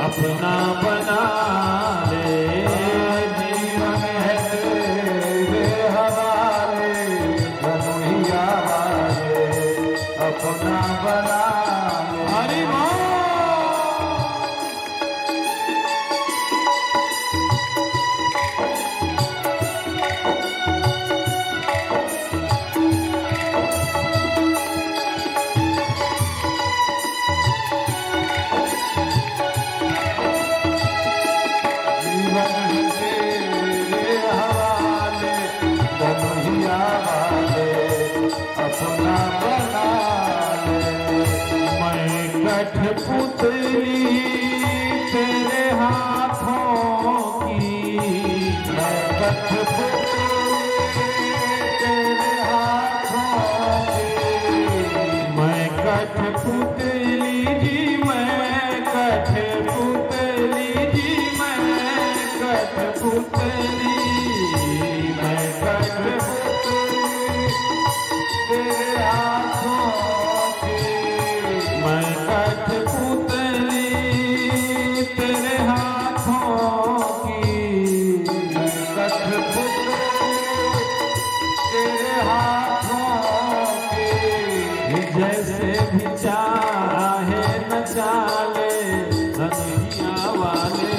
अपना बना ले, जीवन है तेरे हवाले, कन्हैया वाले अपना बना ले। हरि बोल। अपना बना ले। मैं कठपुतली तेरे हाथों की, मैं कठपुतली तेरे हाथों की, मैं कठपुतली जी, मैं कठपुतली जी, मैं कठपुतली, मैं कठपुतली तेरे हाथों की, मैं कठपुतली तेरे हाथों की, मैं कठपुतली तेरे हाथों की। जैसे भी चाहे न चाले, कन्हैया वाले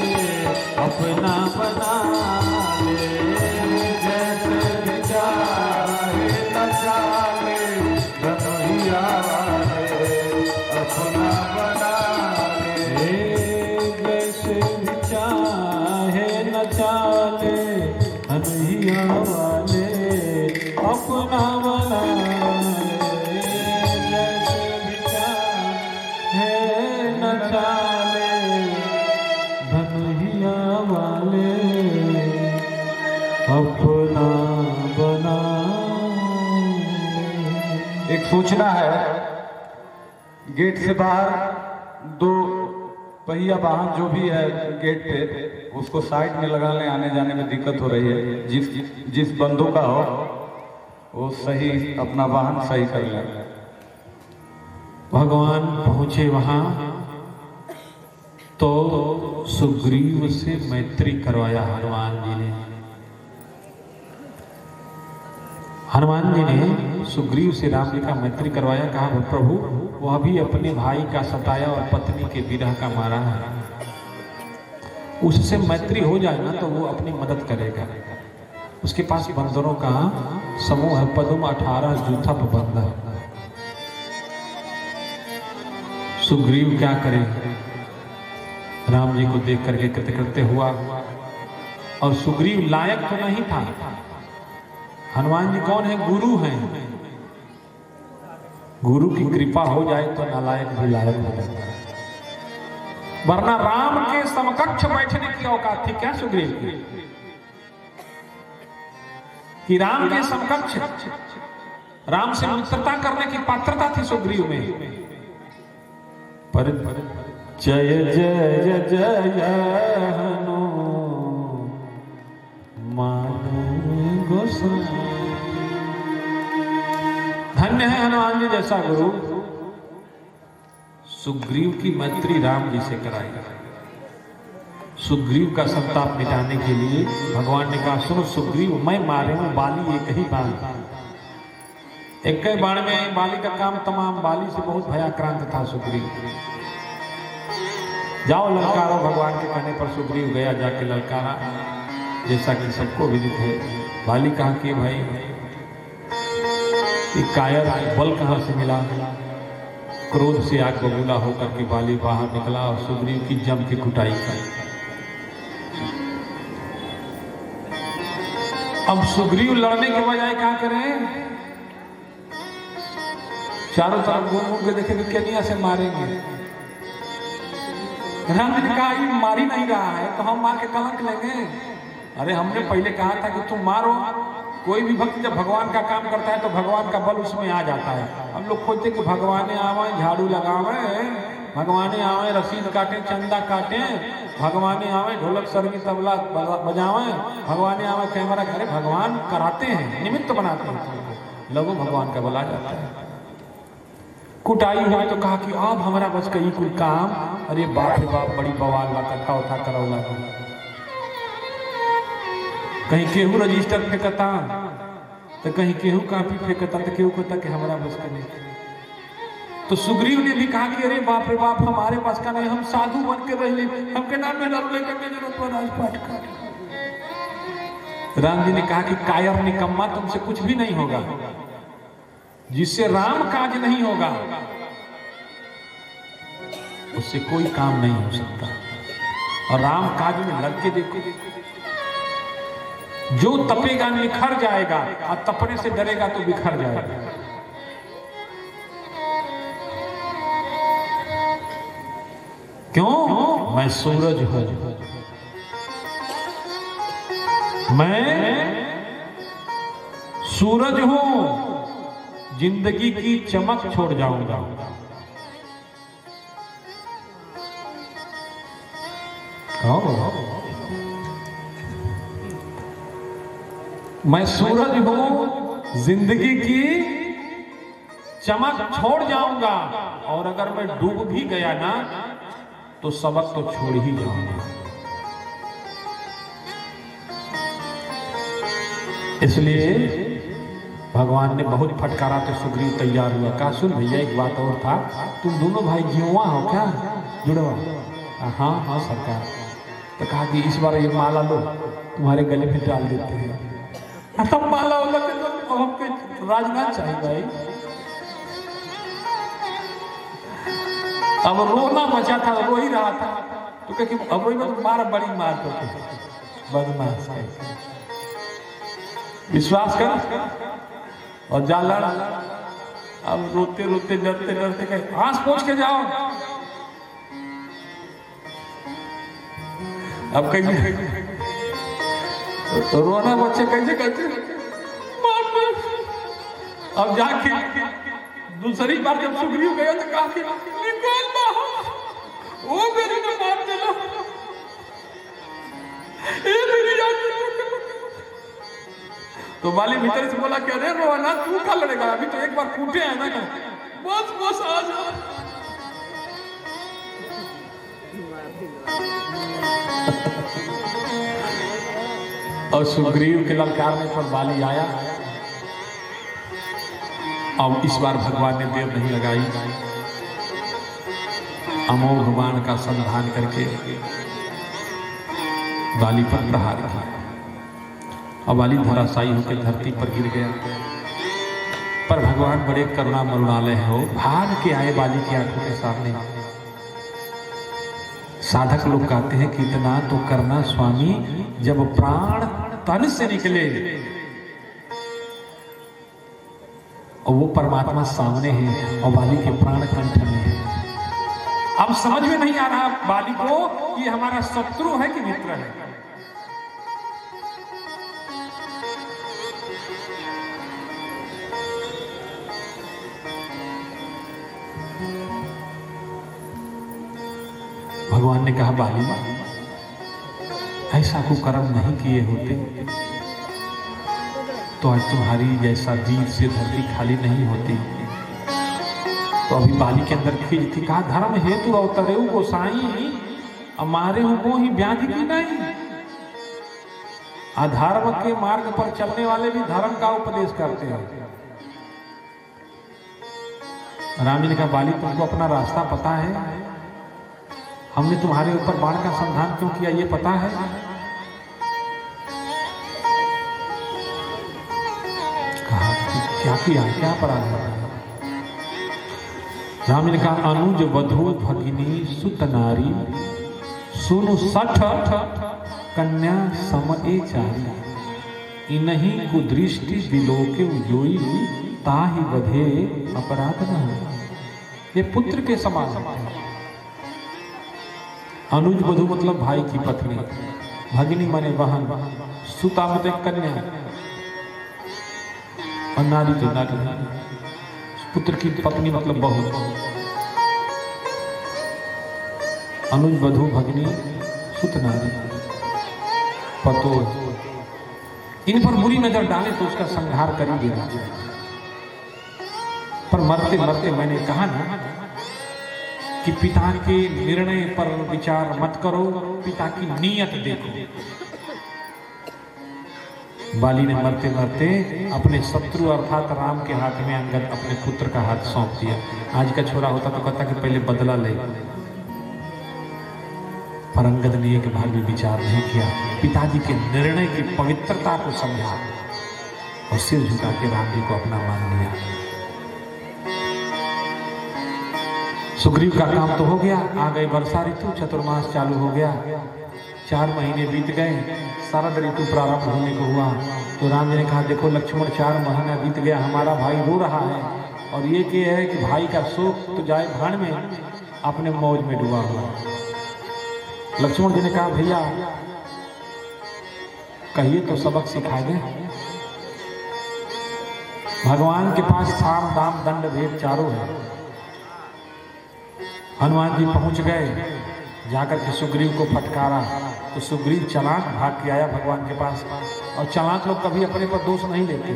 अपना बना ले। जैसे भी चाहे न चाले, कन्हैया वाले अपना बना ले। जैसे भी चाहे न चाले, कन्हैया वाले अपना बना ले। जैसे भी चाहे न चाले, कन्हैया वाले अपना बना। एक सूचना है, गेट से बाहर दो पहिया वाहन जो भी है गेट पे, उसको साइड में लगा लें, आने जाने में दिक्कत हो रही है। जिस बंधु का हो वो सही अपना वाहन सही कर ले। भगवान पहुंचे वहां तो सुग्रीव से मैत्री करवाया हनुमान जी ने। हनुमान जी ने सुग्रीव से राम जी का मैत्री करवाया। कहा प्रभु वह भी अपने भाई का सताया और पत्नी के विरह का मारा है, उससे मैत्री हो जाए ना तो वो अपनी मदद करेगा। उसके पास बंदरों का समूह है, पद्म 18 जूथा बंदा। सुग्रीव क्या करे, राम जी को देख करके कृतकृत्य हुआ। और सुग्रीव लायक तो नहीं था। हनुमान जी कौन है? गुरु हैं। गुरु की कृपा हो जाए तो नालायक भी लायक हो जाता है, वरना राम के समकक्ष बैठने की औकात थी क्या सुग्रीव की? कि राम के समकक्ष, राम से मित्रता करने की पात्रता थी सुग्रीव में। पर जय जय जय हनुमान गोसाई। धन्य है हनुमान जी जैसा गुरु। सुग्रीव की मैत्री राम जी से कराई। सुग्रीव का संताप मिटाने के लिए भगवान ने कहा सुनो सुग्रीव, मैं मारे हूं बाली एक ही बाण, एक ही बाण में बाली का काम तमाम। बाली से बहुत भयाक्रांत था सुग्रीव। जाओ ललकारो। भगवान के कहने पर सुग्रीव गया, जाके ललकारा, जैसा कि सबको विदित है। बाली कहा कि भाई कायर बल कहां से मिला? क्रोध से आग बबूला होकर के बाली बाहर निकला और सुग्रीव की जम की कुटाई की। अब सुग्रीव लड़ने के बजाय क्या करें? चारों तरफ घूम घूम के देखे कि केनिया से मारेंगे। राम ने कहा ये मार ही नहीं रहा है तो हम मार के कलंक लेंगे। अरे हमने पहले कहा था कि तुम मारो। कोई भी भक्त जब भगवान का काम करता है तो भगवान का बल उसमें आ जाता है। हम लोग खोजते कि भगवान आवे, झाड़ू लगावे, भगवान आवे, रसीद काटे, चंदा काटे, भगवान आवे, ढोलक सरगी तबला बजावे, भगवान आवे, कैमरा करे। भगवान कराते हैं, निमित्त बनाते हैं, लोगों भगवान का बल आ जाता है। कुटाई हुई तो कहा कि अब हमारा बस कई कुल काम। अरे बाप रे बाप, बड़ी बवाल ला कट्ठा उठा करौला। कहीं केहू रजिस्टर फेंकता तो कहीं केहू कापी फेंकता तो केहू कहता कि हमारा बस का नहीं। तो सुग्रीव ने भी कहा कि अरे बाप रे बाप, हमारे पास का नहीं, हम साधु बन के रह ले, हमके नाम में नाम लेकर के जरूरत पर राजपाट का। राम जी ने कहा कि कायर निकम्मा, तुमसे कुछ भी नहीं होगा। जिससे राम काज नहीं होगा उससे कोई काम नहीं हो सकता। और राम काज में लग के देखो, जो तपेगा निखर जाएगा और तपने से डरेगा तो बिखर जाएगा। क्यों? मैं सूरज हूं, मैं सूरज हूं, जिंदगी की चमक छोड़ जाऊंगा। मैं सूरज हूं, जिंदगी की चमक छोड़ जाऊंगा, और अगर मैं डूब भी गया ना तो सबक तो छोड़ ही जाऊंगा। इसलिए भगवान ने बहुत फटकारा तो सुग्रीव तैयार हुआ। कहा सुन भैया, एक बात और था, तुम दोनों भाई जुड़वा हो क्या? जुड़वा? हाँ हाँ सरकार। तो कहा कि इस बार ये माला लो, तुम्हारे गले में डाल देते हैं। तब माला वाला तो हमको राजनाथ चाहिए भाई। अब रोना मचा था, रो ही रहा था। तो कह कि अब रोई तो मार, बड़ी मार तो बदमाश है। विश्वास कर और जाला। अब रोते रोते डरते डरते कहे आंस पोंछ के जाओ। अब कहीं तो रोना बच्चे कैसे कैसे। अब जाके दूसरी बार जब सुग्रीव गया तो कहा कि निकल बाहर, वो मेरी ने मार देना, ये मेरी जान। तो वाली भीतर से बोला कि अरे रोना, तू क्या लड़ेगा, अभी तो एक बार कूटे हैं ना। बस बस आ जा। और सुग्रीव के ललकारने पर वाली आया। अब इस बार भगवान ने देर नहीं लगाई, अमोघ बाण का संधान करके वाली पर प्रहार किया। अब वाली धराशायी होकर धरती पर गिर गया। पर भगवान बड़े करुणा मरुणालय हो, भाग के आए वाली की आंखों के सामने। साधक लोग कहते हैं कि इतना तो करना स्वामी, जब प्राण तन से निकले और वो परमात्मा सामने है और वाली के प्राण कंठ में है। अब समझ में नहीं आ रहा वाली को कि हमारा शत्रु है कि मित्र है। भगवान ने कहा बाली, ऐसा को कर्म नहीं किए होते तो आज तुम्हारी जैसा वीर से धरती खाली नहीं होती। तो अभी बाली के अंदर खींच थी। कहा धर्म हेतु अवतरे गोसाई, हमारे को ही व्याधि की नहीं। अधर्म के मार्ग पर चलने वाले भी धर्म का उपदेश करते हैं। राम जी ने कहा बाली, तुमको अपना रास्ता पता है? हमने तुम्हारे ऊपर बाण का संधान क्यों किया ये पता है? कहा क्या किया, क्या अपराध है? राम ने कहा अनुज वधु भगिनी सुत नारी, सुनु 60 कन्या समए चारी, इन्हीं कुदृष्टि विलोके जोई, ताहि वधे अपराध न हो। ये पुत्र के समान है। अनुज वधु मतलब भाई की पत्नी, भगिनी माने बहन, सुता मतलब कन्या, और नारी तो नारी, पुत्र की पत्नी मतलब बहू। अनुज वधु भगिनी सुत नारी पतो, इन पर बुरी नजर डाले तो उसका संहार कर ही देना चाहिए। पर मरते मरते मैंने कहा ना कि पिता के निर्णय पर विचार मत करो, पिता की नीयत देखो। बाली ने मरते मरते अपने शत्रु अर्थात राम के हाथ में अंगद अपने पुत्र का हाथ सौंप दिया। आज का छोरा होता तो कहता कि पहले बदला ले, पर अंगद ने एक बार भी विचार नहीं किया। पिताजी के निर्णय की पवित्रता को समझा और सिर झुका के राम जी को अपना मान लिया। सुग्रीव का काम तो हो गया, आ गई वर्षा ऋतु, चतुर्मास चालू हो गया। 4 महीने बीत गए, शरद ऋतु प्रारंभ होने को हुआ। तो राम जी ने कहा देखो लक्ष्मण 4 महीना बीत गया, हमारा भाई रो रहा है और ये क्या है कि भाई का शोक तो जाए भाड़ में, अपने मौज में डूबा हुआ। लक्ष्मण जी ने कहा भैया कहिए तो सबक सिखा दें। भगवान के पास साम दाम दंड भेद चारों है। हनुमान जी पहुंच गए, जाकर के सुग्रीव को फटकारा तो सुग्रीव चालाक भाग के आया भगवान के पास। और चालाक लोग कभी अपने पर दोष नहीं लेते,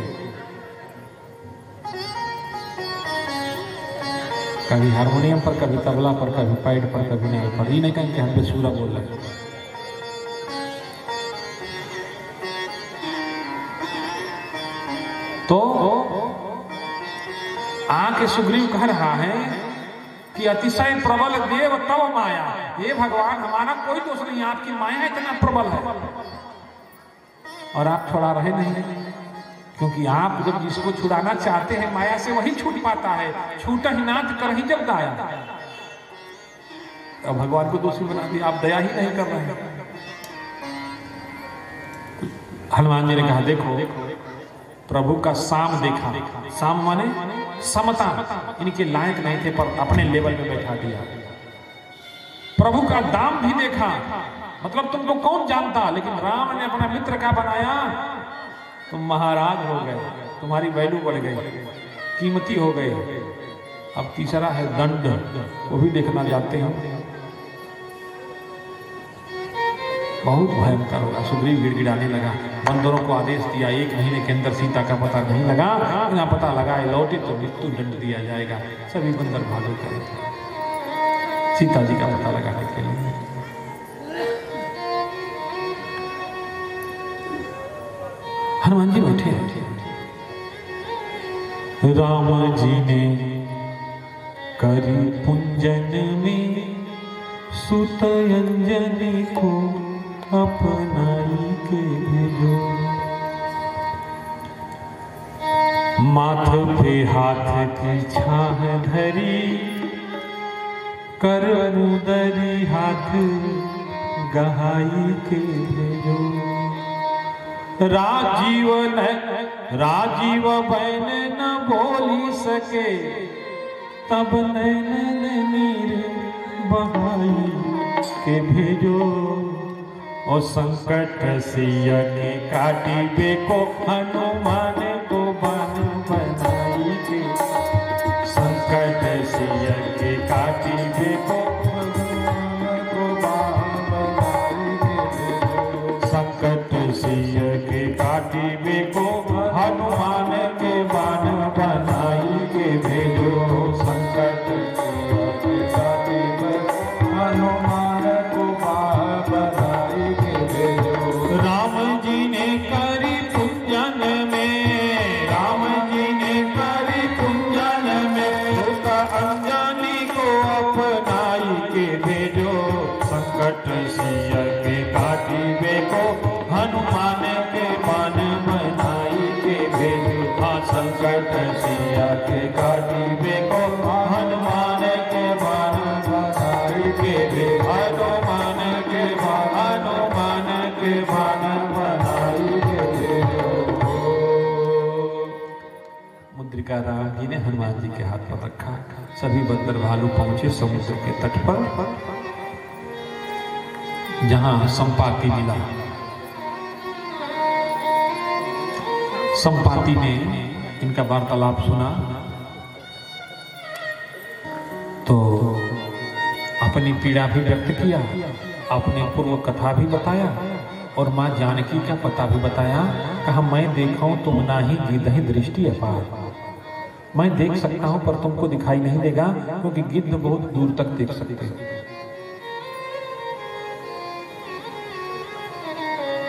कभी हारमोनियम पर, कभी तबला पर, कभी पैड पर, कभी नाल पर। ये नहीं कहेंगे हम बेसुरा बोल रहे। तो आके सुग्रीव कह रहा है कि अतिशय प्रबल देव तव माया। ये भगवान हमारा कोई दोष नहीं, आपकी माया इतना प्रबल है और आप छुड़ा रहे नहीं, क्योंकि आप जब जिसको छुड़ाना चाहते हैं माया से वही छूट पाता है। छूटा ही नाथ कर ही जब दाया। अब भगवान को दोषी बना दिया, आप दया ही नहीं कर रहे हैं। हनुमान जी ने कहा देखो प्रभु का साम देखा। साम माने समता, इनके लायक नहीं थे पर अपने लेवल में बैठा दिया। प्रभु का दाम भी देखा, मतलब तुमको कौन जानता, लेकिन राम ने अपना मित्र का बनाया, तुम महाराज हो गए, तुम्हारी वैल्यू बढ़ गई, कीमती हो गए। अब तीसरा है दंड, वो भी देखना चाहते हैं, बहुत भयंकर होगा। सुग्रीव गिड़गिड़ाने लगा, बंदरों को आदेश दिया 1 महीने के अंदर सीता का पता नहीं लगा, बिना पता लगाए लौटे तो मृत्यु दंड दिया जाएगा। सभी बंदर भागो करे सीता जी का पता लगाने के लिए। हनुमान जी बैठे राम जी ने करी पुंजन में सुत अंजनी को अपनाई के भेजो। माथ पे हाथ की छाह धरी, कर उदरी हाथ गहाई के भेजो। राजीव बैन न बोली सके, तब नैन नीर बहाई के भेजो। और संकट सिय के काटी बेको, हनुमान को बन बनाई के। संकट सिय के काटी बेको, हनुमान को बन बनाई के। संकट सिय के काटी बेको, हनुमान के बन बनाई के भेजो। संकट सिय के काटी बेको, हनुमान को बन बनाई के भेजो। राम जी ने करी पुंजन में, राम जी ने करी पुंजन में, सुत अंजनी को अपनाई के भेजो। संकट सिय के काटी बेको, हनुमान के बन बनाई के भेजो। हाँ संकट सिय के काटी बेको, हनुमान के बन बनाई के भेजो। हनुमान के बन बनाई के भेजो। मुद्रिका राम जी ने हनुमान जी के हाथ पर रखा। सभी बंदर भालू पहुंचे समुद्र के तट पर, जहां संपाति मिला। संपाति ने इनका वार्तालाप सुना तो अपनी पीड़ा भी व्यक्त किया, अपनी पूर्व कथा भी बताया और मां जानकी का पता भी बताया। कहा मैं देखूं तुम नाही गिरहि दृष्टि अपार। मैं देख सकता हूं पर तुमको दिखाई नहीं देगा, क्योंकि गिद्ध बहुत दूर तक देख सकते हैं।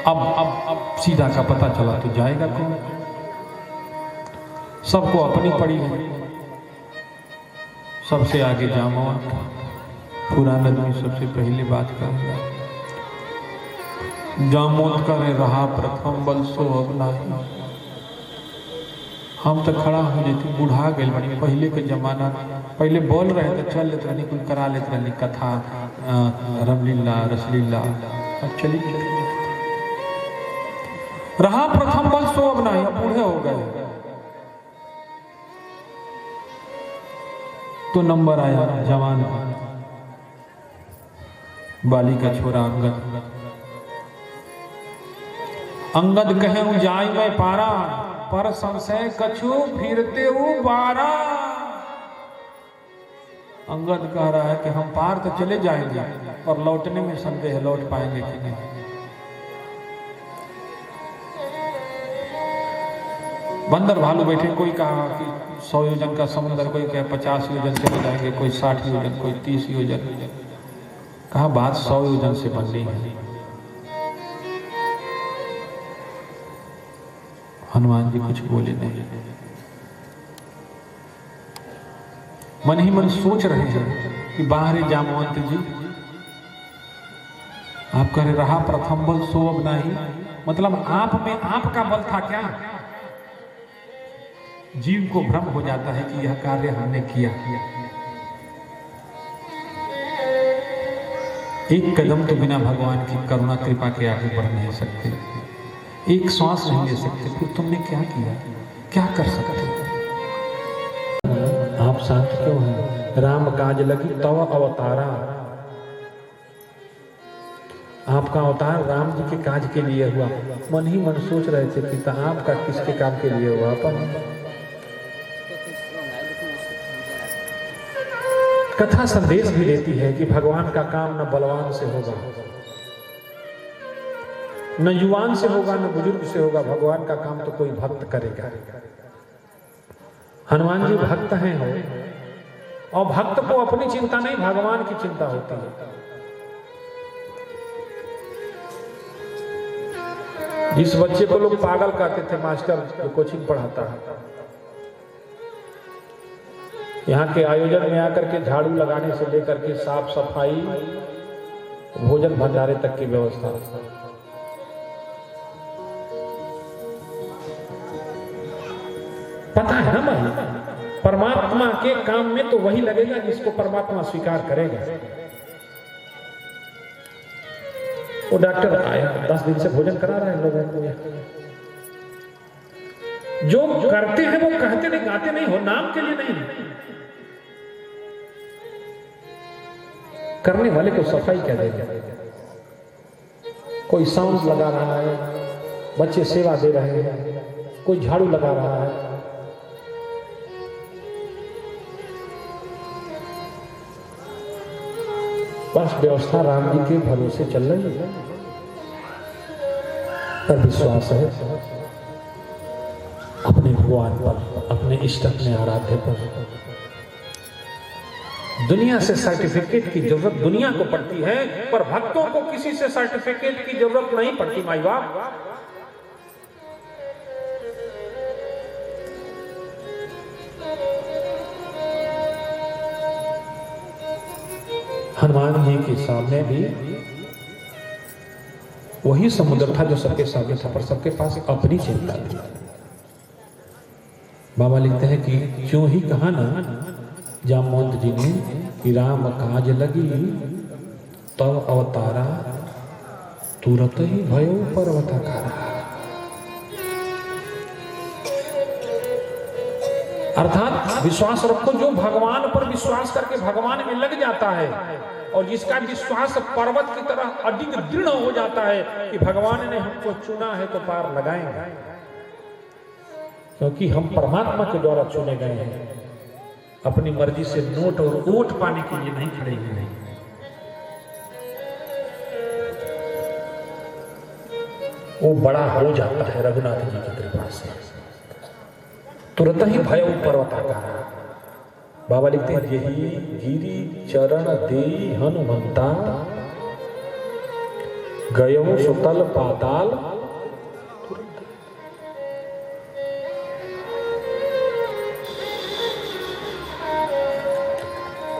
अब सीधा का पता चला तो जाएगा कौन? सबको अपनी पड़ी है। सबसे आगे जामवंत, पुराना आदमी सबसे पहले बात करेगा। जामवंत करे रहा प्रथम बल सो अब नाही। हम तो खड़ा हो जाती, बुढ़ा गए बनी। पहले के जमाना, पहले बोल रहे तो चल लेते रहनी, कुछ करा लेते रहनी, कथा रामलीला रसलीला। अब चली रहा प्रथम बल सो अब नहीं, अब बूढ़े हो गए तो नंबर आया जवान बाली का छोरा अंगद। अंगद कहे जाय मैं पारा, पर संशय कछु फिरते बारा। अंगद कह रहा है कि हम पार तो चले जाएंगे, पर लौटने में संदेह है, लौट पाएंगे कि नहीं। बंदर भालू बैठे, कोई कहा कि 100 योजन का समुद्र, कोई कहे 50 योजन चले जाएंगे, कोई 60 योजन, कोई 30 योजन। कहा बात 100 योजन से बननी है। हनुमान जी कुछ बोले नहीं, मन ही मन सोच रहे हैं कि बाहरे जामवंत जी आप कह रहा प्रथम बल सो अब नहीं, मतलब आप में आपका बल था क्या? जीव को भ्रम हो जाता है कि यह कार्य हमने किया। एक कदम तो बिना भगवान की करुणा कृपा के आगे बढ़ नहीं सकते, एक श्वास नहीं ले सकते, फिर तुमने क्या किया, क्या कर सकते? आप शांत क्यों हैं? राम काज लगी तव अवतारा। आपका अवतार राम जी के काज के लिए हुआ। मन ही मन सोच रहे थे पिता आपका किसके काम के लिए हुआ? अपन कथा संदेश भी देती है कि भगवान का काम न बलवान से होगा, न युवान से होगा, न बुजुर्ग से होगा। भगवान का काम तो कोई भक्त करेगा। हनुमान जी भक्त हैं हो, और भक्त को अपनी चिंता नहीं, भगवान की चिंता होती है। जिस बच्चे को लोग पागल कहते थे, मास्टर जो कोचिंग पढ़ाता है, यहाँ के आयोजन में आकर के झाड़ू लगाने से लेकर के साफ सफाई, भोजन भंडारे तक की व्यवस्था। पता है ना भाई, परमात्मा के काम में तो वही लगेगा जिसको परमात्मा स्वीकार करेगा। वो डॉक्टर आया, 10 दिन से भोजन करा रहा है लोगों को। जो करते हैं वो कहते नहीं, गाते नहीं हो, नाम के लिए नहीं, करने वाले को सफाई कह देगा। कोई साउंड लगा रहा है, बच्चे सेवा दे रहे हैं, कोई झाड़ू लगा रहा है। बस व्यवस्था राम जी के भरोसे चल रही है, पर विश्वास है अपने भगवान पर, अपने इष्ट, अपने आराध्य पर। दुनिया से सर्टिफिकेट की जरूरत दुनिया को पड़ती है, पर भक्तों को किसी से सर्टिफिकेट की जरूरत नहीं पड़ती। माई बाप, हनुमान जी के सामने भी वही समुद्र था जो सबके सामने था, पर सबके पास अपनी चिंता थी। बाबा लिखते हैं कि क्यों ही कहा ना जामवंत जी ने कि राम काज लगी तब अवतारा, तुरंत ही भयो पर्वताकारा। अर्थात विश्वास रखो, जो भगवान पर विश्वास करके भगवान में लग जाता है, और जिसका विश्वास पर्वत की तरह अधिक दृढ़ हो जाता है कि भगवान ने हमको चुना है तो पार लगाएंगे, क्योंकि हम परमात्मा के द्वारा चुने गए हैं। अपनी मर्जी से नोट और वोट पाने के लिए नहीं खड़े हुए। वो बड़ा हो जाता है रघुनाथ जी की कृपा से। तुरंत ही भय पर्वताकार। बाबा लिखते हैं यही गिरी चरण दे हनुमंता, गयो सुतल पाताल।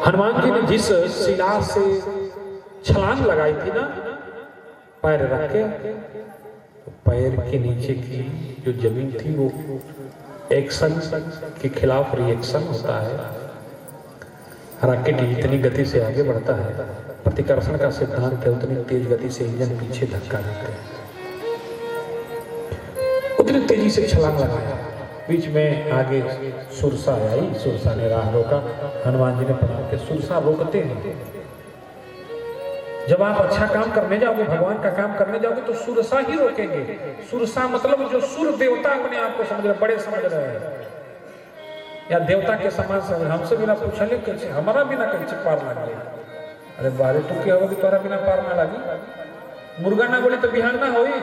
हनुमान जी ने जिस शिला से छलांग लगाई थी ना पैर रख के, तो पैर के नीचे की जो जमीन थी वो एक्शन के खिलाफ रिएक्शन होता है। रॉकेट जितनी गति से आगे बढ़ता है, प्रतिकर्षण का सिद्धांत है, उतनी तेज गति से इंजन पीछे धक्का देते हैं। उतनी तेजी से छलांग लगाया, बीच में आगे सुरसा आई, सुरसा ने राह रोका। हनुमान जी ने प्रणाम किया। सुरसा रोकते हैं। जब आप अच्छा काम करने जाओगे, भगवान का काम करने जाओगे, तो सुरसा ही रोकेंगे। सुरसा मतलब जो सुर देवता अपने आप को समझ रहे, बड़े समझ रहे हैं, या देवता के समान समझ। हमसे बिना पूछले कैसे, हमारा बिना कैसे पार लगे। अरे बारे तू क्या होगी, तोरा बिना पार ना लगी। मुर्गा ना बोली तो बिहान ना होई।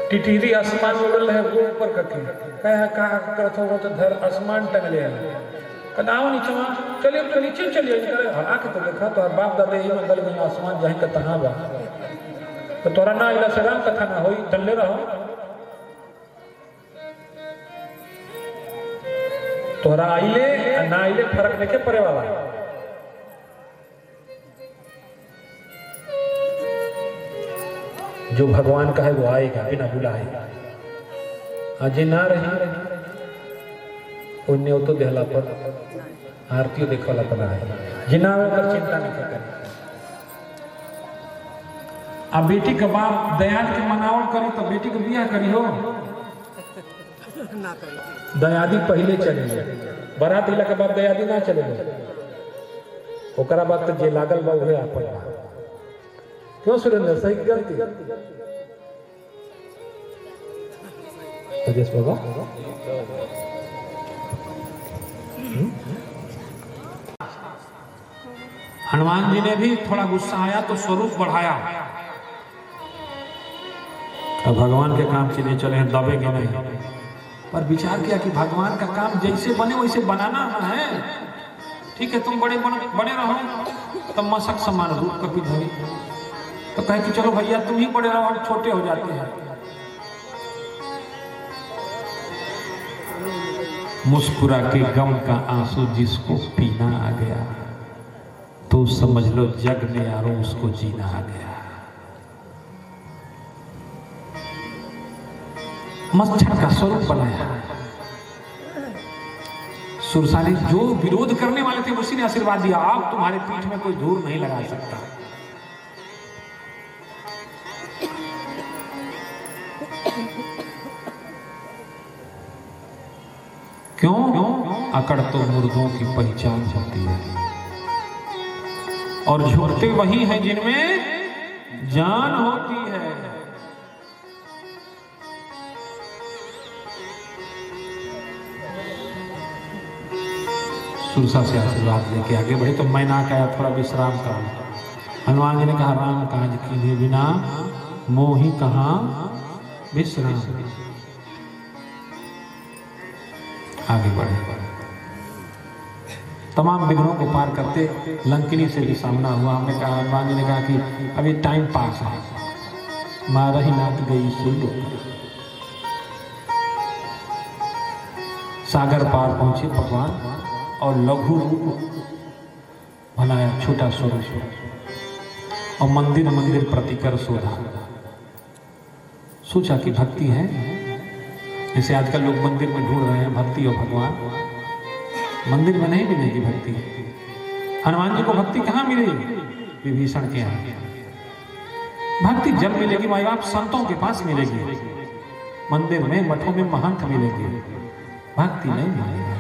टिटीरी आसमान उड़ल है, वो ऊपर कथी कहा करत हो तो धर आसमान टंगले है। कदाओ नीचे चलिए, तो नीचे चलिए। आके तो देखा तो बाप दादा ही मंगल में आसमान जाए का तहाँ बा, तो तोरा ना इला से राम कथा ना होई, तल्ले रहो। तोरा आइले ना आइले फर्क देखे पड़े वाला। जो भगवान का है वो आएगा बिना बुलाए। आज ना रही उन्हें तो देहला पर आरती देखला पर आए, जिना कर चिंता नहीं करे। अब बेटी के बाप दयाद के मनावल करी तो बेटी के बियाह करी हो दयादी पहले चले, बारात हिला के बाद दयादी ना चले, ओकरा बाद तो जे लागल बा उहे आपन बा। क्यों सुरेंद्र, सही गलती राजेश बाबा? हनुमान जी ने भी थोड़ा गुस्सा आया तो स्वरूप बढ़ाया। अब भगवान के काम के लिए चले हैं, दबेंगे नहीं। पर विचार किया कि भगवान का काम जैसे बने वैसे बनाना है। ठीक है, तुम बड़े बने रहो, तब मशक समान रूप कभी धनी। तो कहे कि चलो भैया तुम ही बड़े रहो, हम छोटे हो जाते हैं। मुस्कुरा के गम का आंसू जिसको पीना आ गया, तो समझ लो जग में यारो उसको जीना आ गया। मच्छर का स्वरूप बनाया। सुरसा ने जो विरोध करने वाले थे उसी ने आशीर्वाद दिया, आप तुम्हारे पीठ में कोई धूल नहीं लगा सकता। क्यों? अकड़ तो मुर्दों की पहचान होती है, और झुकते वही हैं जिनमें जान होती है। सुरसा से आशीर्वाद लेके आगे बढ़े तो मैं ना कहा थोड़ा विश्राम करो। हनुमान जी ने कहा राम काज कीने बिना मोहि कहाँ विश्राम। आगे बढ़े, तमाम विघ्नों को पार करते लंकिनी से भी सामना हुआ। हमने कहा, हनुमान जी ने कहा कि अभी टाइम पास है, मारा ही नाथ गई सुन। सागर पार पहुंचे भगवान और लघु रूप बनाया, छोटा स्वरूप, और मंदिर मंदिर प्रतिकर शोधा। सोचा कि भक्ति है, जैसे आजकल लोग मंदिर में ढूंढ रहे हैं भक्ति और भगवान, मंदिर में नहीं मिलेगी भक्ति। हनुमान जी को भक्ति कहाँ मिलेगी? विभीषण के यहाँ। भक्ति जब मिलेगी माई बाप संतों के पास मिलेगी, मंदिर में मठों में महंत मिलेगी, भक्ति नहीं मिलेगी।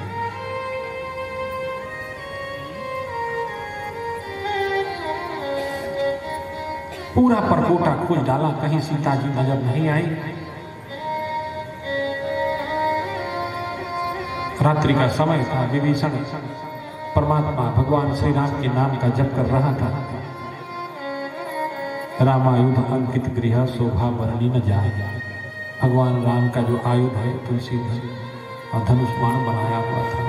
पूरा परकोटा खोज डाला, कहीं सीता जी नजर नहीं आई। रात्रि का समय था, विभीषण परमात्मा भगवान श्री राम के नाम का जप कर रहा था। रामायुध अंकित गृह शोभा वर्णी न जाए। भगवान राम का जो आयुध है तुलसी और धनुष बाण बनाया हुआ था।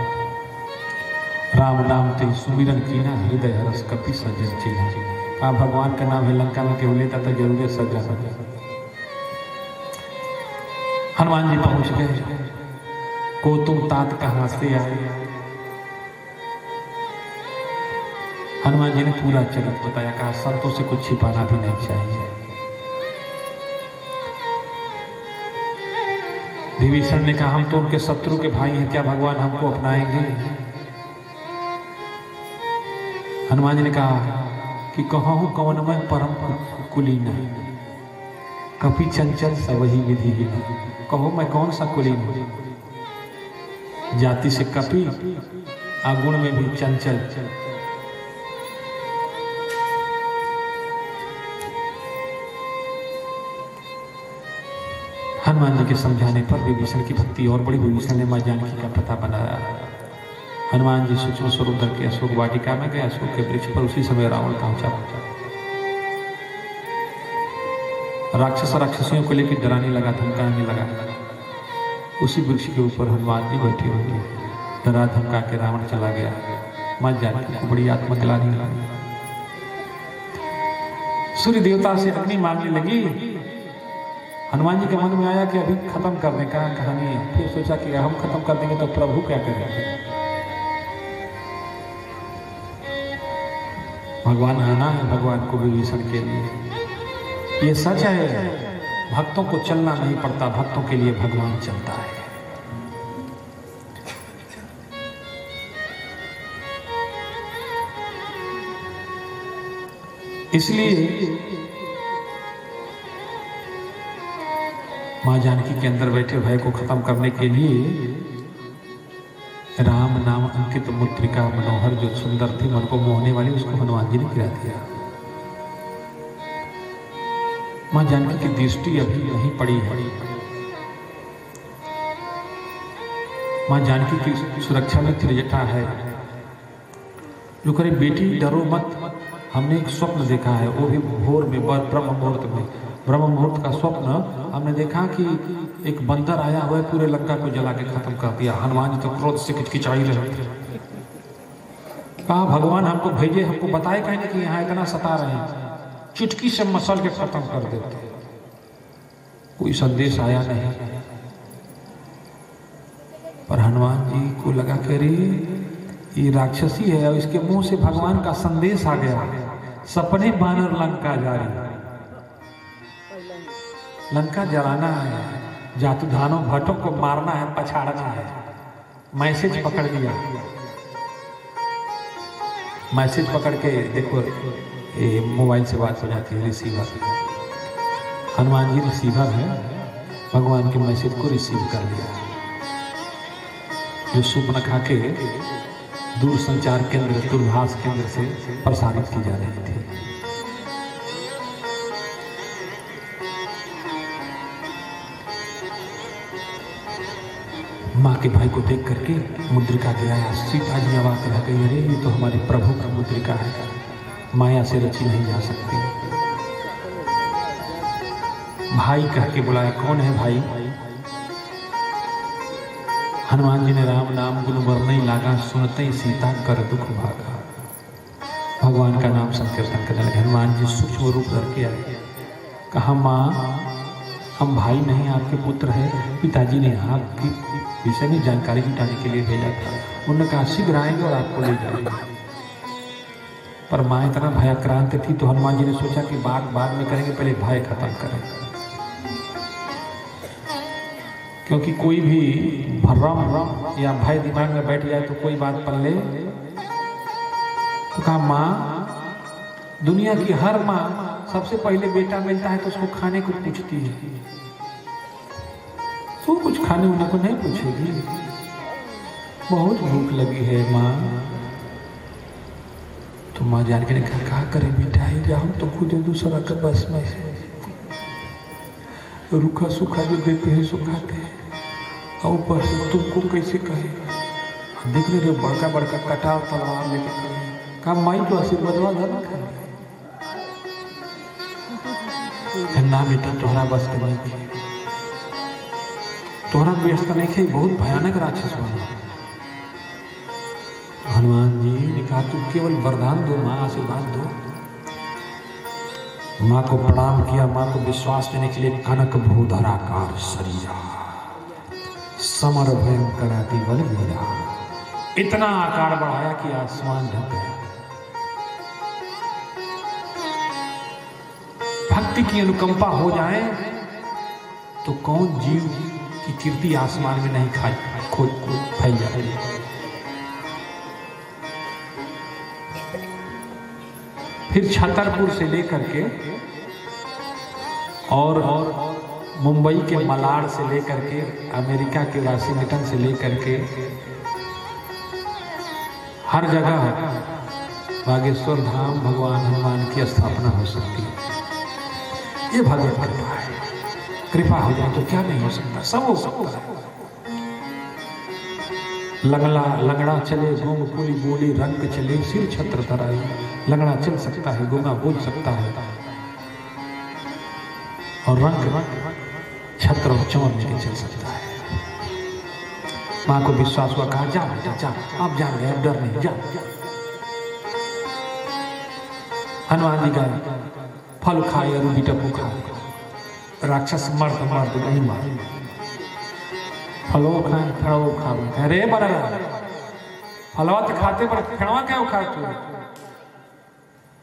राम नाम ते सुमिरन कीना हृदय हरस कपि सजन चीना। कहा भगवान का नाम है लंका में केवल लेता तो जरूर सजा सजा। हनुमान जी पहुंच गए। को तुम तात कहां से आए। हनुमान जी ने पूरा चरित्र बताया। कहा संतों से कुछ छिपाना भी नहीं चाहिए। विभीषण ने कहा हम तो उनके शत्रु के भाई हैं, क्या भगवान हमको अपनाएंगे। हनुमान जी ने कहा कि कहूं कौन मैं परम कुलीन कपि चंचल सबही विधि ही। कहो मैं कौन सा कुलीन हूं, जाति से कपि गुण में भी चंचल। हनुमान जी के समझाने पर विभीषण की भक्ति और बड़ी। विभीषण ने मां जानकी का पता बनाया। हनुमान जी सूक्ष्म स्वरूप धर के अशोक वाटिका में गए। अशोक के वृक्ष पर उसी समय रावण पहुंचा। राक्षस राक्षसियों को लेकर डराने लगा, धमकाने लगा। उसी वृक्ष के ऊपर हनुमान जी बैठे हुए डरा धमका के रावण चला गया। मां जानकी को बड़ी आत्मग्लानि लगी। सूर्य देवता से अग्नि मांगने लगी। हनुमान जी के मन में आया कि अभी खत्म करने का कहानी है। फिर सोचा कि हम खत्म कर देंगे तो प्रभु क्या करेंगे। भगवान आना है भगवान को विभीषण के लिए। ये सच है, भक्तों को चलना नहीं पड़ता, भक्तों के लिए भगवान चलता है। इसलिए मां जानकी के अंदर बैठे भय को खत्म करने के लिए राम नाम अंकित मुद्रिका मनोहर जो सुंदर थी, मन को मोहने वाली, उसको हनुमान जी ने गिरा दिया। मां जानकी की दृष्टि अभी नहीं पड़ी है। मां जानकी की सुरक्षा में त्रिजटा है जो करे बेटी डरो मत। हमने एक स्वप्न देखा है, वो भी भोर में ब्रह्म मुहूर्त में। ब्रह्म मुहूर्त का स्वप्न हमने देखा कि एक बंदर आया हुआ है, पूरे लंका को जला के खत्म कर दिया। हनुमान जी तो क्रोध से किचकिचाई रहे थे। कहा भगवान हमको भेजे, हमको बताए कहने कि यहाँ इतना सता रहे हैं, चुटकी से मसल के खत्म कर देते। कोई संदेश आया नहीं। पर हनुमान जी को लगा कि अरे ये राक्षसी है और इसके मुंह से भगवान का संदेश आ गया। सपने बानर लंका जारी। लंका जलाना है, जातुधानों भट्टों को मारना है, पछाड़ना है। मैसेज पकड़ लिया। मैसेज पकड़ के देखो, ये मोबाइल से बात हो जाती है, रिसीवर। हनुमान जी रिसीवर है, भगवान के मैसेज को रिसीव कर लिया। जो सुपर्णखा के दूर संचार केंद्र, दूरभाष केंद्र से प्रसारित की जा रही थी। माँ के भाई को देख करके मुद्रिका गिराया। सीता जी अवाक रह गई, अरे ये तो हमारे प्रभु का मुद्रिका है, माया से रची नहीं जा सकती। भाई कह के बुलाया। कौन है भाई? हनुमान जी ने राम नाम गुण वरनै लागा, सुनते ही सीता कर दुख भागा। भगवान का नाम संकीर्तन करने लगे। हनुमान जी सूक्ष्म रूप धर के आए। कहा माँ हम भाई नहीं, आपके पुत्र हैं। पिताजी ने आपकी विषय में जानकारी जुटाने के लिए भेजा था। उन्होंने कहा शीघ्र आएंगे और आपको ले जाएंगे। पर माँ इतना भयाक्रांत थी तो हनुमान जी ने सोचा कि बाद में करेंगे, पहले भय खत्म करें। क्योंकि कोई भी भ्रम या भय दिमाग में बैठ जाए तो कोई बात पल ले। तो कहा माँ, दुनिया की हर माँ सबसे पहले बेटा मिलता है तो उसको खाने को पूछती है, तो कुछ खाने वाने को नहीं पूछेगी। बहुत भूख लगी है माँ। तो माँ जानकी ने कहा करे बेटा, ही जाओ तो खुद दूसरा का बस में से रूखा सूखा जो देते हैं सो खाते हैं, और ऊपर से तुमको कैसे कहे। देख रहे बड़का बड़का कटाव तलवार लेके कहा माई तो आशीर्वाद धर्म कर ना बेटा, तुम्हारा बस के नहीं। तोहरा व्यस्त नहीं थे, बहुत भयानक राक्षस बना। हनुमान जी ने कहा तू केवल वरदान दो, माँ आशीर्वाद दो। माँ को प्रणाम किया, माँ को विश्वास देने के लिए कनक भूधराकार शरीरा समर भयंकराति बल वीरा, इतना आकार बढ़ाया कि आसमान ढक गया। भक्ति की अनुकंपा हो जाए तो कौन जीव की कीर्ति आसमान में नहीं खाई खोज फैल जाती है। फिर छतरपुर से लेकर के और मुंबई के मलाड से लेकर के, अमेरिका के वाशिंगटन से लेकर के हर जगह बागेश्वर धाम भगवान हनुमान की स्थापना हो सकती है। ये भगवत कृपा है। कृपा हो जाए तो क्या नहीं हो सकता, सब हो सकता है। लंगड़ा चले, घूम पुली बोली, रंग चले, सिर छत्र तराई। लंगड़ा चल सकता है, गूंगा बोल सकता है, और रंग छत्र और चमर लेके चल सकता है। माँ को विश्वास हुआ, कहा जा बेटा जा, आप जान गए, अब डर नहीं, जा। हनुमान जी गए, फल खाए, रूबी टप्पू खाए। राक्षस मर्द नहीं मार, फलो खाए, फड़ो खाओ। अरे बड़ा फलवा तो खाते पर फेणवा क्या उखाड़ तू।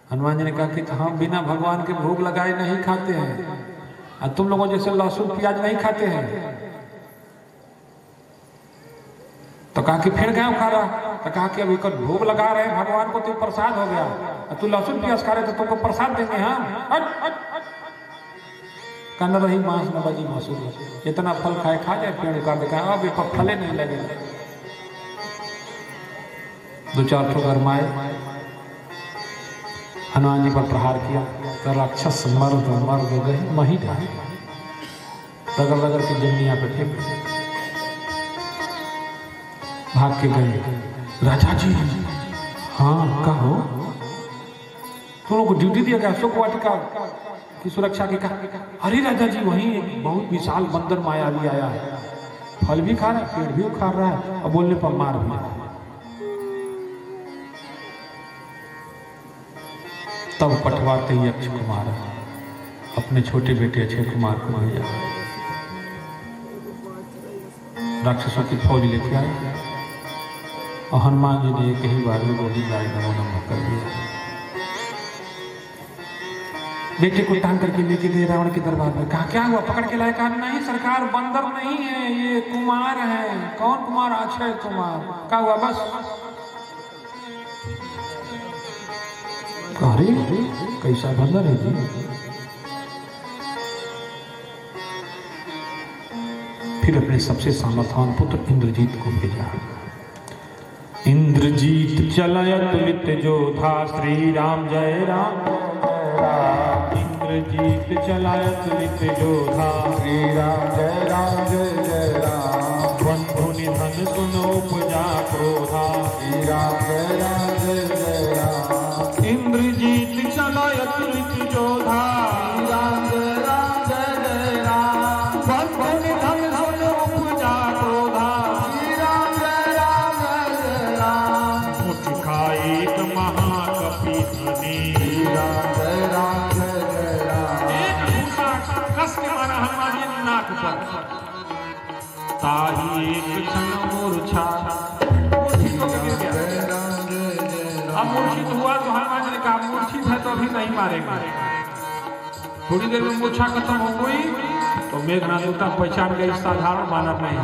हनुमान जी ने कहा कि हम बिना भगवान के भोग लगाए नहीं खाते हैं, और तुम लोगों जैसे लहसुन प्याज नहीं खाते हैं। तो कहा कि फिर क्या उखाड़ा? तो कहा कि अभी कल भोग लगा रहे हैं भगवान को, तो प्रसाद हो गया, और तू लहसुन प्याज खा रहे तो तुमको प्रसाद देंगे हम। कहना रही मांस न बजी मसूर, इतना फल खाए खा जाए, पेड़ उखाड़ दे। कहा अब फले नहीं लगे। दो चार ठो गरमाए, हनुमान जी पर प्रहार किया तो राक्षस मर्द गए मही ढाई, रगड़ के जमीन पे फेंक भाग के गए। राजा जी, हाँ कहो, तुम लोग को ड्यूटी दिया गया अशोक वाटिका की सुरक्षा की। कहा अरे राजा जी, वहीं एक बहुत विशाल बंदर मायावी आया है, फल भी खा रहा है, पेड़ भी उखाड़ रहा है, और बोलने पर मार भी रहा है। तब पटवाते ही अक्षय कुमार अपने छोटे बेटे अक्षय कुमार को भेजा, राक्षसों की फौज लेके आए, और हनुमान जी ने एक ही बार में गोली गाय नमो नमः कर दिया। बेटे को टांग करके लेके गए रावण के दरबार में। कहा क्या हुआ? पकड़ के लाए। कहा नहीं सरकार, बंदर नहीं है, ये कुमार है। कौन कुमार? अक्षय कुमार। क्या हुआ? बस। अरे कैसा बंदर है जी? फिर अपने सबसे सामर्थ्यवान पुत्र इंद्रजीत को भेजा। इंद्रजीत चलय तुलित जोधा, श्री राम जय राम। इंद्रजीत चलाय तुलित जोधा, श्री राम जय राम। बंधु निधन सुनो उपजा क्रोधा, श्री राम जय राम। इंद्रजीत चलाय तुलित जोधा, श्री राम जय राम। बंधु निधन सुनो उपजा क्रोधा, श्री राम जय राम। मुठ खाए एक महाकपि धनी, श्री राम जय राम। कस के मारा हनुमान जी नाक पर, ताही एक क्षण मूर्छा, मूर्छित हो गिर गया। अब मूर्छित हुआ तो हनुमान जी ने कहा मूर्छित है तो अभी नहीं मारेगा। थोड़ी देर में मूर्छा खत्म हो गई तो मेघनाथ देवता पहचान गए साधारण मानव नहीं है,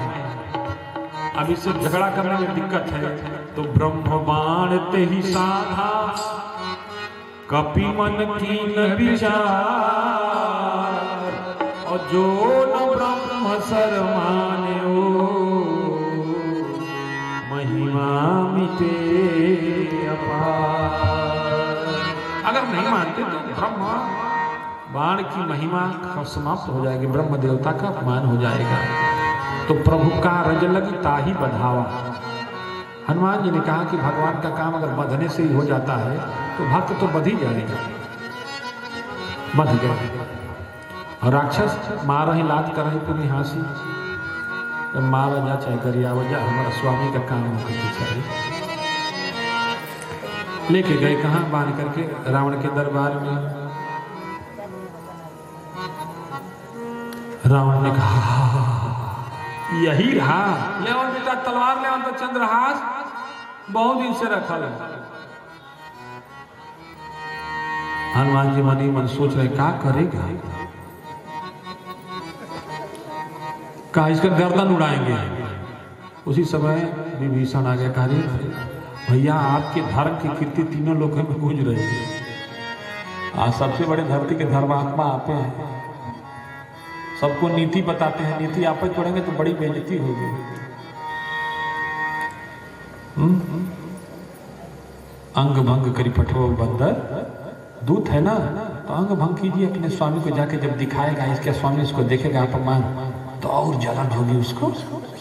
अब इससे झगड़ा करने में दिक्कत है। तो ब्रह्म बाण ते ही साधा, कपि मन कीन विचार, और जो न ब्रह्म सर मान्यो, महिमा मिटे अपार। अगर नहीं मानते तो ब्रह्म बाण की महिमा समाप्त हो जाएगी, ब्रह्म देवता का अपमान हो जाएगा। तो प्रभु का रज लगी ताही बधावा। हनुमान जी ने कहा कि भगवान का काम अगर बधने से ही हो जाता है तो भक्त तो बध ही जाएगा। बध गए, और राक्षस मार ही लात कर ही पूरी हासी। तो मारा जा चाहे गरियावा जा, हमारा स्वामी का काम होकर के चाहिए। लेके गए कहाँ? बांध करके रावण के दरबार में। रावण ने कहा यही रहा, ले और बेटा तलवार ले और तो चंद्रहास बहुत दिन से रखा है। हनुमान जी मनी मन सोच रहे क्या करेगा, कहा इसका गर्दन उड़ाएंगे। उसी समय विभीषण आ गया, कहा भैया आपके धर्म की कीर्ति तीनों लोगों में गूंज रही है। आज सबसे बड़े धरती के धर्मात्मा आते हैं, सबको नीति बताते हैं, नीति आप ही तोड़ेंगे तो बड़ी बेइज्जती होगी। अंग भंग करी पठो बंदर, दूत है ना, तो अंग भंग कीजिए अपने स्वामी को जाके, जब दिखाएगा इसके स्वामी इसको देखेगा अपमान तो और जलन होगी, उसको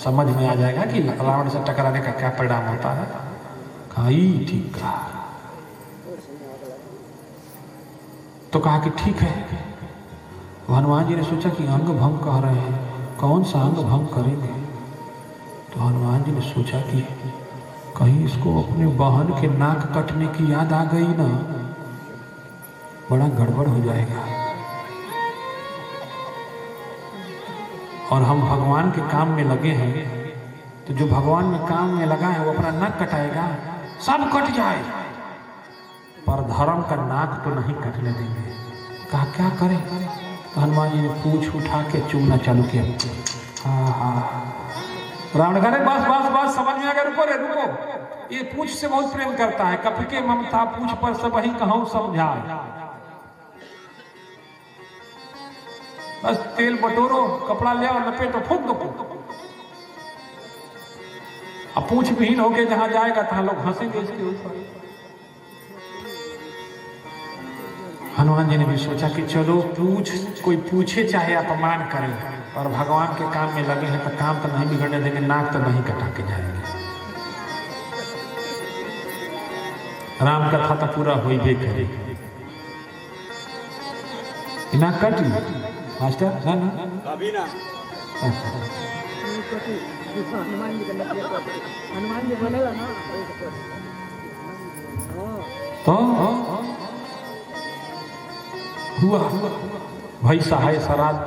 समझ में आ जाएगा कि रावण से टकराने का क्या परिणाम होता है। ठीक कहा। तो कहा कि ठीक है। हनुमान जी ने सोचा कि अंग भंग कह रहे हैं, कौन सा अंग भंग करेंगे। तो हनुमान जी ने सोचा कि कहीं इसको अपने बहन के नाक कटने की याद आ गई ना, बड़ा गड़बड़ हो जाएगा। और हम भगवान के काम में लगे हैं, तो जो भगवान में काम में लगा है वो अपना नाक कटाएगा, सब कट जाए, पर धर्म का नाक तो नहीं कटने देंगे। कहा क्या करें? तो हनुमान जी ने पूंछ उठा के चूमना चालू किया। रावण कह रहे बस बस बस, समझ में आ गया, रुको रे रुको, ये पूंछ से बहुत प्रेम करता है, कपि के ममता पूंछ पर सब वही कहूं समझा। बस तेल बटोरो, कपड़ा ले और लपेटो, फूंक दो। अब पूंछ विहीन होके जहां जाएगा तहां लोग हंसेंगे इसके ऊपर। हनुमान जी ने भी सोचा कि चलो कोई पूछे चाहे अपमान करे, और भगवान के काम में लगे हैं तो काम तो नहीं बिगड़ने देंगे, नाक तो नहीं कटा के जाएंगे। राम कथा तो पूरा हो ही करे, नाक कट मास्टर ना अभी ना। हनुमान जी बनेगा ना तो हुआ भाई सहाय सारद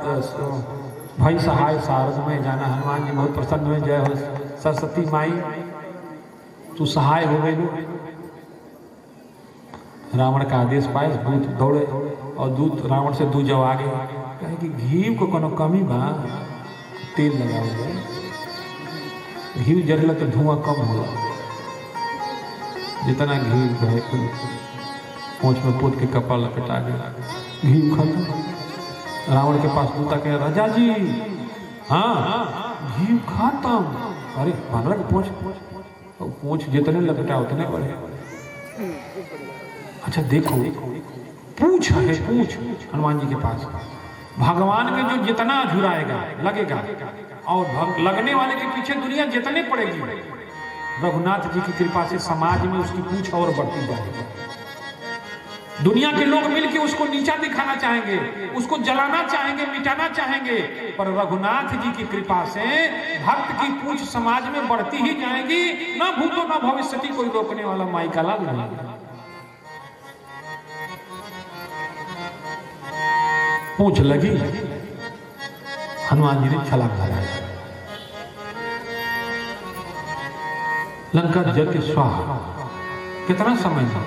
में जाना। हनुमान जी बहुत प्रसन्न हुए, जय हो सरस्वती माई, तू सहाय हो गई। रावण का आदेश पाए, दूत दौड़े और दूत रावण से दू जब आगे कहे कि घी को कोनो कमी बा, तेल लगाओ, घी जरला तो धुआं कम होगा। जितना घी है पोंछ में पोत के कपड़ा लपेटा गया, घी खत्म। रावण के पास दूता कहे राजा जी हाँ घी खत्म। अरे भानरा के पोंछ जितने लपेटा उतने बढ़े। अच्छा देखो पूछ है, पूछ हनुमान जी के पास भगवान में जो जितना झुराएगा लगेगा, और लगने वाले के पीछे दुनिया जितने पड़ेगी, रघुनाथ जी की कृपा से समाज में उसकी पूछ और बढ़ती जाएगी। दुनिया के लोग मिलकर उसको नीचा दिखाना चाहेंगे, उसको जलाना चाहेंगे, मिटाना चाहेंगे, पर रघुनाथ जी की कृपा से भक्त की पूछ समाज में बढ़ती ही जाएगी। ना भूतो ना भविष्यति कोई रोकने वाला माई का लाल नहीं। पूछ लगी, हनुमान जी ने छलांग लगाया, लंका जल के स्वाहा। कितना समय था?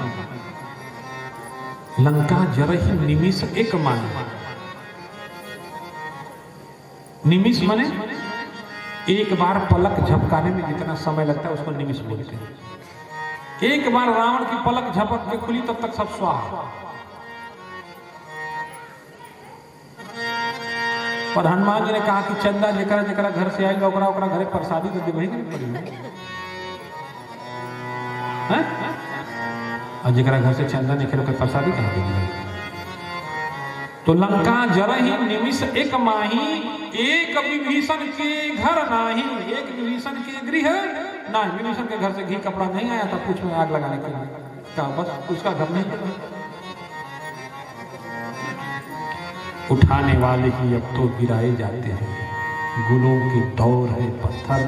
लंका जरहि निमिष एक माने। निमिष माने एक बार पलक झपकाने में जितना समय लगता है उसको निमिष बोलते हैं। एक बार रावण की पलक झपक के खुली तब तक सब स्वाहा। पर हनुमान जी ने कहा कि चंदा जेकरा जेकरा घर से आएगा ओकरा ओकरा घरे प्रसादी तो देबही के पड़ी है, और जेकरा घर से चंदा नहीं खेलो के प्रसादी कहाँ देगी। तो लंका जरहि निमिष एक माही, एक विभीषण के घर नाही। एक विभीषण के गृह ना, विभीषण के घर से घी कपड़ा नहीं आया था पूछ में आग लगाने के लिए, क्या बस उसका घर नहीं था। उठाने वाले ही अब तो गिराए जाते हैं। गुलों के दौर है, पत्थर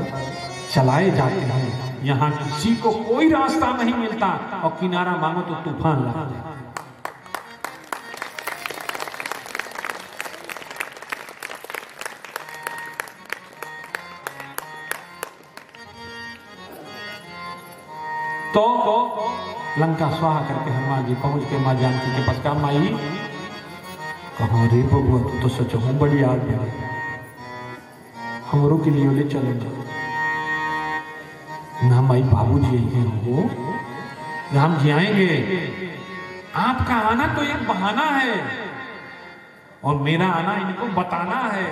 चलाए जाते हैं, यहाँ किसी को कोई रास्ता नहीं मिलता, और किनारा मांगो तो तूफान ला जाए। तो लंका स्वाहा करके हनुमान जी पहुंच के माँ जानकी के पास कहा, माई कहाँ रे बबुआ, तू तो सच हूँ बड़ी आग है, हमरों के लिए ले चलेंगे ना। माई बाबूजी हो, राम जी आएंगे, आपका आना तो एक बहाना है और मेरा आना इनको बताना है।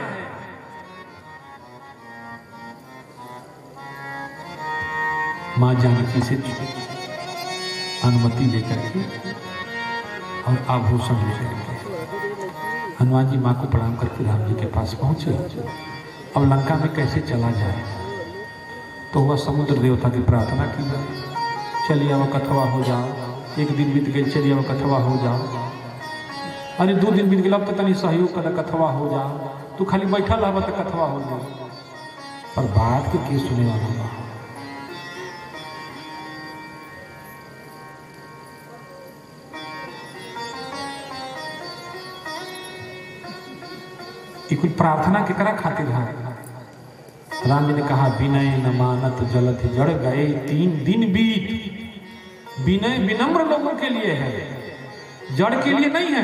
मां जानकी से अनुमति लेकर के और आभूषण लेकर के हनुमान जी मां को प्रणाम करके राम जी के पास पहुंचे। अब लंका में कैसे चला जाए, तो वह समुद्र देवता की प्रार्थना की जाए, चलिए अब कथवा हो जाओ, एक दिन बीत गए, चलिए अब कथवा हो जाओ, अरे 2 दिन बीत गए, अब तो तनी सहयोग कर कथवा हो जाओ, तू खाली बैठा रह तो कथवा हो जाओ। पर बात के सुने वाला कुछ प्रार्थना के करा खातिर है। राम जी ने कहा, विनय न मानत जलधि जड़ गए 3 दिन बीत। विनय विनम्र लोगों के लिए है, जड़ के लिए नहीं है।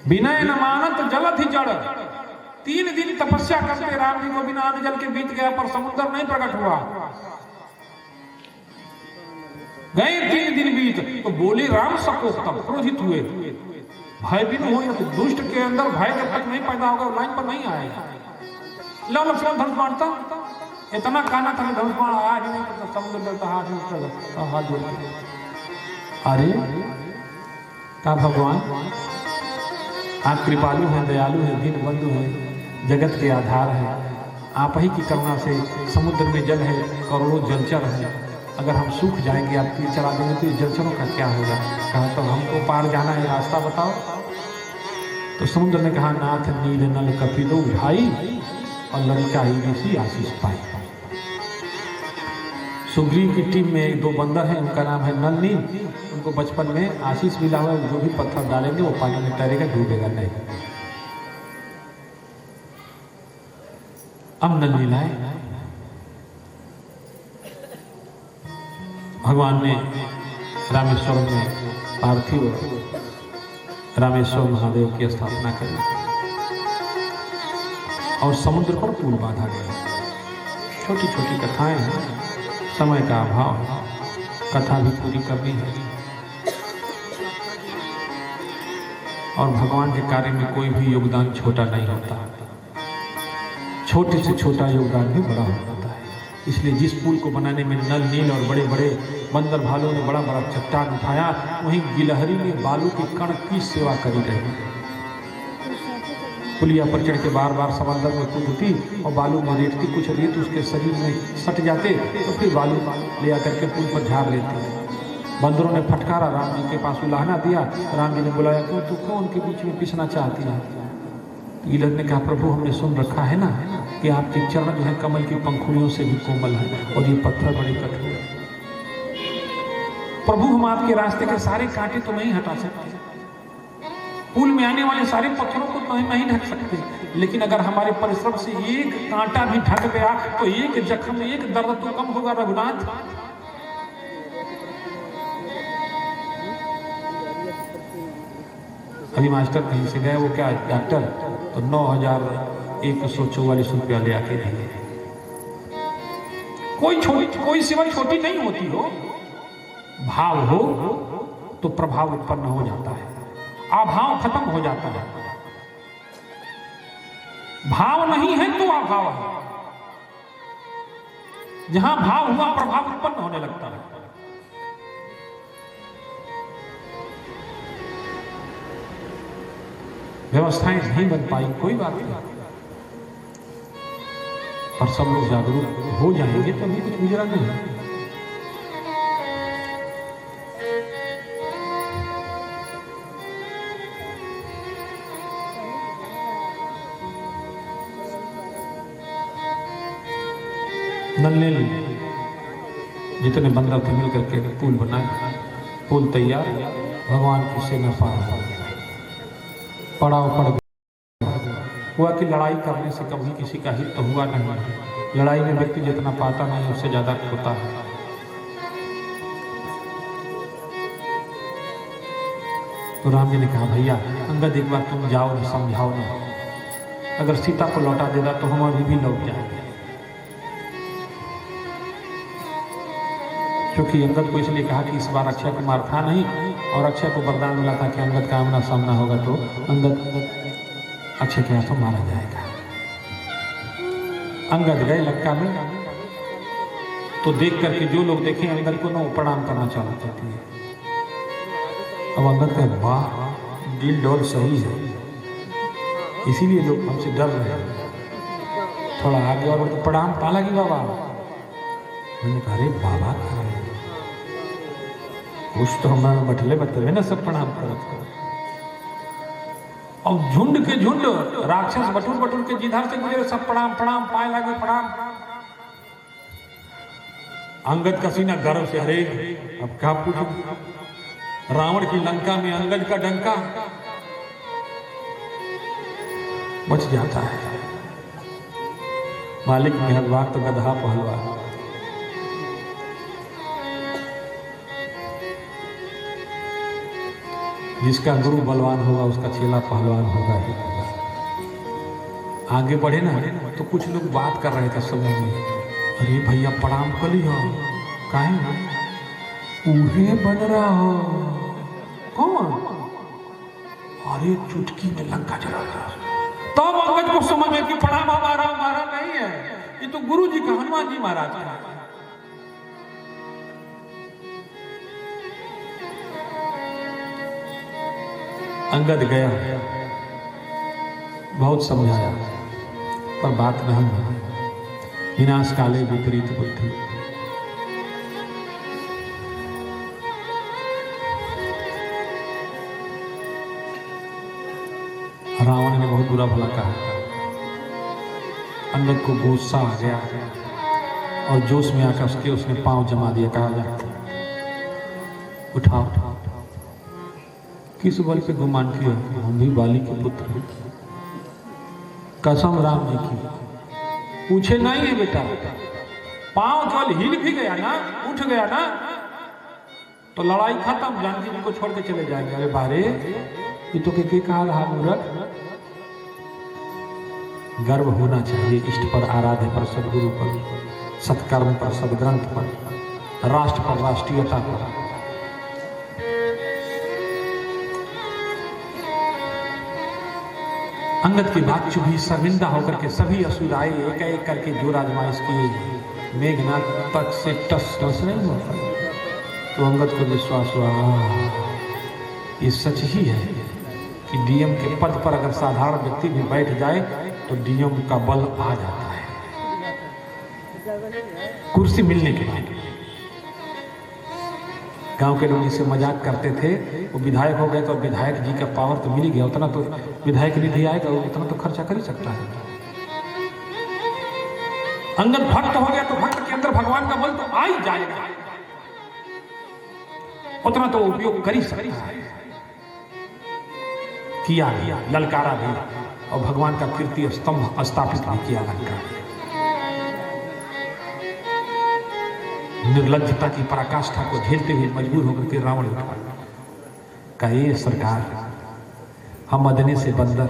विनय न मानत जलधि जड़, 3 दिन तपस्या करते राम जी को बिना अन्न जल के बीत गया, पर समुद्र नहीं प्रकट हुआ। गए 3 दिन बीत, तो बोले राम सको, तब क्रोधित हुए। भयभीत हो, दुष्ट के अंदर भय जब तक नहीं पैदा होगा लाइन पर नहीं आएगा। लो लक्ष्मण धनुष मारता, इतना काना था धनुष मार आज नहीं तो समुद्र देवता हाथ जोड़। अरे का भगवान आप कृपालु हैं, दयालु हैं, दीन बंधु हैं, जगत के आधार है, आप ही की करुणा से समुद्र में जल है, करोड़ों जलचर है, अगर हम सूख जाएंगे, आप तीर चला देंगे तो इस जलचरों का क्या होगा। कहा तो हमको पार जाना है, रास्ता बताओ। तो समुद्र ने कहा, नाथ नील नल कपिलो भाई, और लंका ही ऋषि आशीष पाई। सुग्रीव की टीम में 1-2 बंदर हैं, उनका नाम है नल नील, उनको बचपन में आशीष मिला हुआ, जो भी पत्थर डालेंगे वो पानी में तैरेगा, डूबेगा नहीं। अब नल नील आए, भगवान ने रामेश्वर में पार्थिव रामेश्वर महादेव की स्थापना करी और समुद्र पर पुल बांधा गया। छोटी छोटी कथाएं हैं, समय का अभाव है, कथा भी पूरी करनी है। और भगवान के कार्य में कोई भी योगदान छोटा नहीं होता, छोटे से छोटा योगदान भी बड़ा होता है। इसलिए जिस पुल को बनाने में नल नील और बड़े बड़े बंदर भालू ने बड़ा बड़ा चट्टान उठाया, वहीं गिलहरी ने बालू के कण की सेवा करी रही। पुलिया पर चढ़ के बार बार समंदर में कूदती और बालू में रेतती, कुछ रेत उसके शरीर में सट जाते तो फिर बालू ले आकर के पुल पर झाड़ लेती। बंदरों ने फटकारा, राम जी के पास उलाहना दिया, राम जी ने बुलाया, तू क्यों उनके बीच में पिसना चाहती है। गिलहरी ने कहा, प्रभु हमने सुन रखा है ना कि आपके चरण जो है कमल की पंखुड़ियों से भी कोमल है और ये पत्थर बड़े कठोर है। प्रभु हम आपके रास्ते के सारे कांटे तो नहीं हटा सकते, पुल में आने वाले सारे पत्थरों को तो नहीं ढक सकते, लेकिन अगर हमारे परिश्रम से एक कांटा भी ढक गया तो एक जख्म, एक दर्द तो कम होगा रघुनाथ। अभी मास्टर कहीं से गए, वो क्या डॉक्टर, तो 9,144 रुपया ले आके दिए। कोई सेवा छोटी नहीं होती हो, भाव हो तो प्रभाव उत्पन्न हो जाता है, अभाव खत्म हो जाता है। भाव नहीं है तो अभाव है, जहां भाव हुआ प्रभाव उत्पन्न होने लगता है। व्यवस्थाएं नहीं बन पाई, कोई बात नहीं, और सब लोग जागरूक हो जाएंगे तो भी कुछ गुजरा नहीं है। नल्ले जितने बंदर थे मिलकर के पुल बनाए, पुल तैयार, भगवान की सेना पार हो गई। पड़ाव पड़ गया। हुआ कि लड़ाई करने से कभी किसी का हित तो हुआ नहीं। लड़ाई में व्यक्ति जितना पाता नहीं उससे ज्यादा खोता है। तो राम जी ने कहा भैया अंगद एक बार तुम जाओ ना, समझाओ ना, अगर सीता को लौटा देगा तो हम अभी भी लौट जाएंगे। क्योंकि अंगद को इसलिए कहा कि इस बार अक्षय कुमार था नहीं और अक्षय को वरदान मिला था कि अंगद का आमना सामना होगा तो अंगद अक्षय के हाथों मारा जाएगा। अंगद गए लंका में तो देख करके जो लोग देखे अंगद को ना प्रणाम करना चालू करते हैं। अब अंगद का वाह दिल डोल सही है, इसीलिए लोग हमसे डर रहे हैं। थोड़ा आगे और प्रणाम पाला की बाबा, मैंने कहा अरे बाबा कुछ तो हमारे बटले बतले ना सब प्रणाम करते। और झुंड के झुंड राक्षस बटुर बटुर के जिधर से गुजरे सब प्रणाम प्रणाम पाए लगे प्रणाम। अंगद का सीना गर्व से, अरे अब क्या पूछूं, रावण की लंका में अंगद का डंका बच जाता है। मालिक मेहरबान तो गधा पहलवान। जिसका गुरु बलवान होगा उसका चेला पहलवान होगा ही होगा। आगे बढ़े ना तो कुछ लोग बात कर रहे थे समय में, अरे भैया प्रणाम कर लियो, काहे ना उहे बन रहा हो। कौन? अरे चुटकी में लंका चला गया। तब अंगद को समझ में कि प्रणाम हमारा नहीं है, ये तो गुरु जी का, हनुमान जी महाराज का। अंगद गया, बहुत समझाया पर बात नहीं हुई। विनाश काले विपरीत बुद्धि। रावण ने बहुत बुरा भला कहा। अंगद को गुस्सा आ गया और जोश में आकर उसने पांव जमा दिया। कहा जा उठाओ, किस बल पे गुमान किया? हम भी बाली के पुत्र हैं। कसम राम जी की, पूछे नहीं है बेटा, पांव केवल हिल भी गया ना, उठ गया ना, तो लड़ाई खत्म, जानकी जी को छोड़ के चले जाएंगे। अरे बारे ये तो के कहा रहा मूर्ख। गर्व होना चाहिए इष्ट पर, आराध्य पर, सदगुरु पर, सत्कर्म पर, सदग्रंथ पर, राष्ट्र पर, राष्ट्रीयता पर। अंगद की बात चुभी, शर्मिंदा होकर के सभी असुर आए, एक एक करके जो राजमाइश किए। मेघनाथ तक से टस टस नहीं हुआ। तो अंगद को विश्वास हुआ ये सच ही है कि डीएम के पद पर अगर साधारण व्यक्ति भी बैठ जाए तो डीएम का बल आ जाता है कुर्सी मिलने के बाद। गांव के लोग जिससे मजाक करते थे वो विधायक हो गए तो विधायक जी का पावर तो मिल ही गया, उतना तो विधायक निधि आएगा, उतना तो खर्चा कर ही सकता है। अंगद भक्त हो गया तो भक्त के अंदर भगवान का बल तो आ ही जाएगा, उतना तो उपयोग कर ही सकता है। किया ललकारा भी और भगवान का कीर्ति स्तंभ स्थापित भी किया लंका। निर्लज्जता की पराकाष्ठा को झेलते हुए मजबूर होकर के रावण उठा कहे, सरकार हम अदने से बंदर,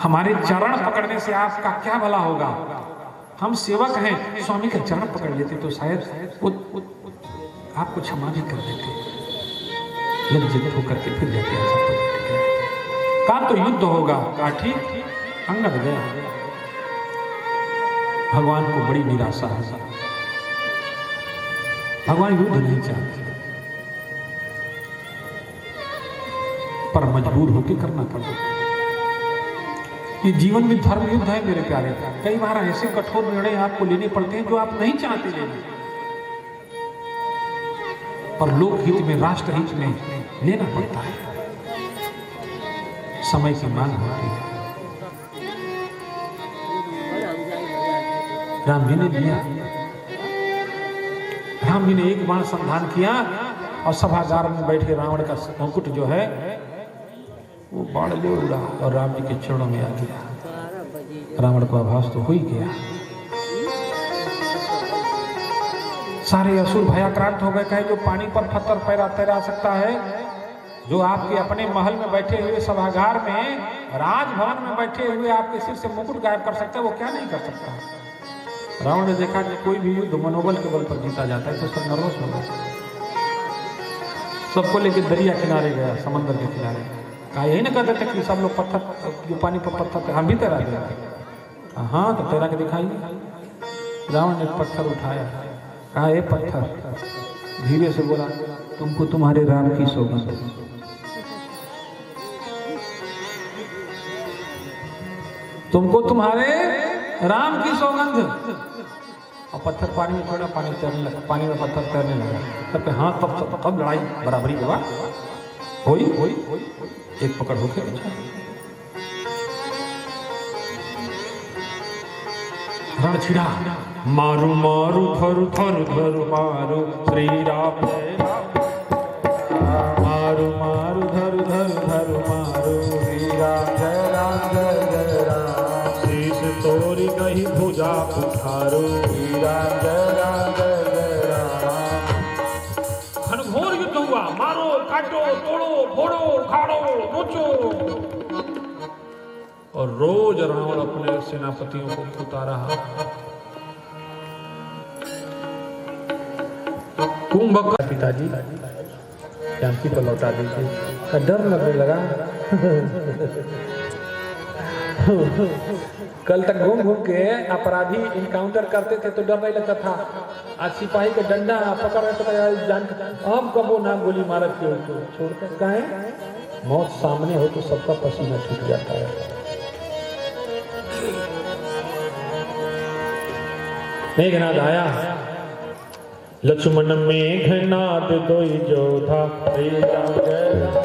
हमारे चरण पकड़ने से आपका क्या भला होगा? हम सेवक हैं, स्वामी के चरण पकड़ लेते तो शायद आपको क्षमा भी कर देते। लज्जित होकर के फिर जाके कहा तो युद्ध होगा। कहा ठीक। अंगद गया। भगवान को बड़ी निराशा है, भगवान युद्ध नहीं चाहते पर मजबूर होकर करना पड़ता। ये जीवन में धर्म युद्ध है मेरे प्यारे। कई बार ऐसे कठोर निर्णय आपको लेने पड़ते हैं जो आप नहीं चाहते लेना, पर लोकहित में, राष्ट्र हित में लेना पड़ता है। समय की मांग होती है। राम जी ने लिया। राम जी ने एक बाण संधान किया और सभागार में बैठे रावण का मुकुट जो है वो बाण ले उड़ा और राम जी के चरणों में आ गया। रावण को आभास तो हो ही गया। सारे असुर भयाक्रांत हो गए। कहे जो पानी पर पत्थर तैरा सकता है, जो आपके अपने महल में बैठे हुए सभागार में, राजभवन में बैठे हुए आपके सिर से मुकुट गायब कर सकता है, वो क्या नहीं कर सकता। रावण ने देखा कि कोई भी युद्ध मनोबल के बल पर जीता जाता है, तो सब नर्वस हो गए। सबको लेकर दरिया किनारे गया, समंदर के किनारे। कहा यही ना कहते थे कि सब लोग पत्थर, जो पानी पर पत्थर, हम भी तैरा देते। हाँ तो तैरा के दिखाइए। रावण ने पत्थर उठाया, कहा ये पत्थर, धीरे से बोला तुमको तुम्हारे राम की सौगंध, तुमको तुम्हारे राम की सौगंध। और पत्थर पानी में छोड़ा, पानी तैरने लगा, पानी में पत्थर तैरने लगा। सबके हाथ तब लड़ाई बराबरी के बाद होई एक पकड़ होके रण छिड़ा, मारू मारू धरु धरु धरु मारू श्री राम जय राम, मारू मारू धरु धरु धरु मारू श्री राम जय राम जय राम, शीश तोरी कहीं भुजा उठारो श्री राम जय राम। घनघोर युद्ध हुआ, मारो काटो तोड़ो फोड़ो उखाड़ो नोचो। और रोज रावण अपने सेनापतियों को कुता रहा। कुंभकर्ण पिताजी जानकी को लौटा दीजिए। डर लगने लगा। कल तक घूम घूम के अपराधी इनकाउंटर करते थे तो डर नहीं लगता था। आज सिपाही का डंडा पकड़ रहे तो जान, अब कब वो नाम गोली मारत के छोड़कर कहें, मौत सामने हो तो सबका पसीना छूट जाता है। मेघनाद आया, लक्ष्मण मेघनाद दोई जोधा, जय राम जय राम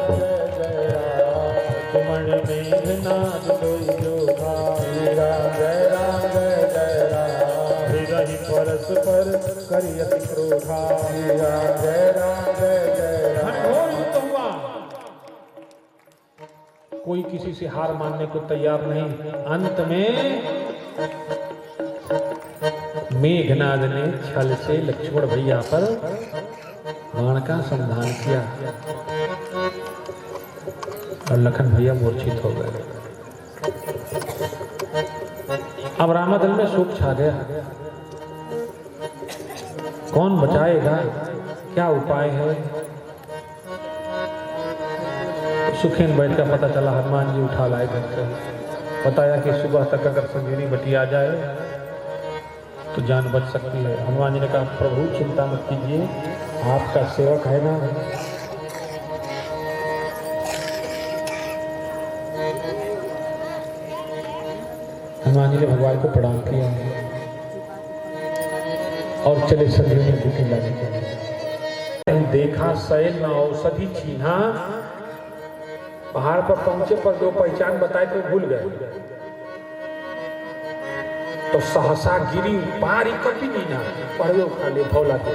जय राम, लक्ष्मण मेघनाद दोई जोधा, जय राम जय राम जय राम, हृदय परस्पर करियति क्रोधा, जय राम जय राम। घनघोर युद्ध हुआ, कोई किसी से हार मानने को तैयार नहीं। अंत में मेघनाद ने छल से लक्ष्मण भैया पर बाण का संधान किया और लखन भैया मूर्छित हो गए। अब रामादल में शोक छा गया। कौन बचाएगा, क्या उपाय है? सुखेन बैठ का पता चला, हनुमान जी उठा लाए घर से। बताया कि सुबह तक अगर संजीवनी बटी आ जाए तो जान बच सकती है। हनुमान जी ने कहा प्रभु चिंता मत कीजिए, आपका सेवक है ना। हनुमान जी ने भगवान को प्रणाम किया और चले संजीवनी बूटी लाने के लिए। देखा शैल न औषधि छीना, पहाड़ पर पहुंचे पर जो पहचान बताए तो भूल गए। तो सहसा गिरी पारी कभी नहीं ना पढ़े खाली भौला के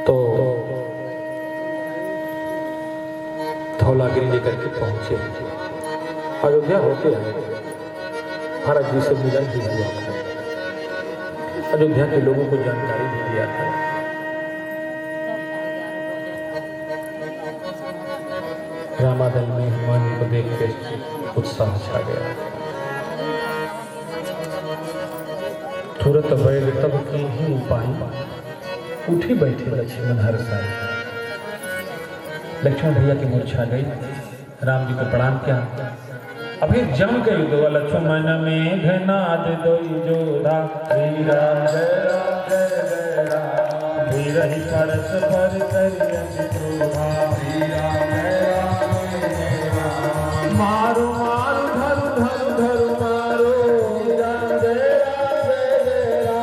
तो धौलागिरी लेकर के पहुंचे। अयोध्या होते हैं भरत जी से मिलन भी हुआ था। अयोध्या के लोगों को जानकारी भी दिया था। रामादल में हनुमान जी को देख के उत्साह छा गया। तुरंत बैल तब की ही उपाय उठी बैठे लक्ष्मण हर साल। लक्ष्मण भैया की मूर्छा गई। राम जी को प्रणाम किया। अभी जम के युद्ध हुआ। लक्ष्मण मेघनाद दोई जोधा, श्री राम जय राम, धीरहि परस्पर करियति क्रोधा, श्री राम जय राम, मारो मारो धरु धरु धरु मारो, श्री राम जय राम।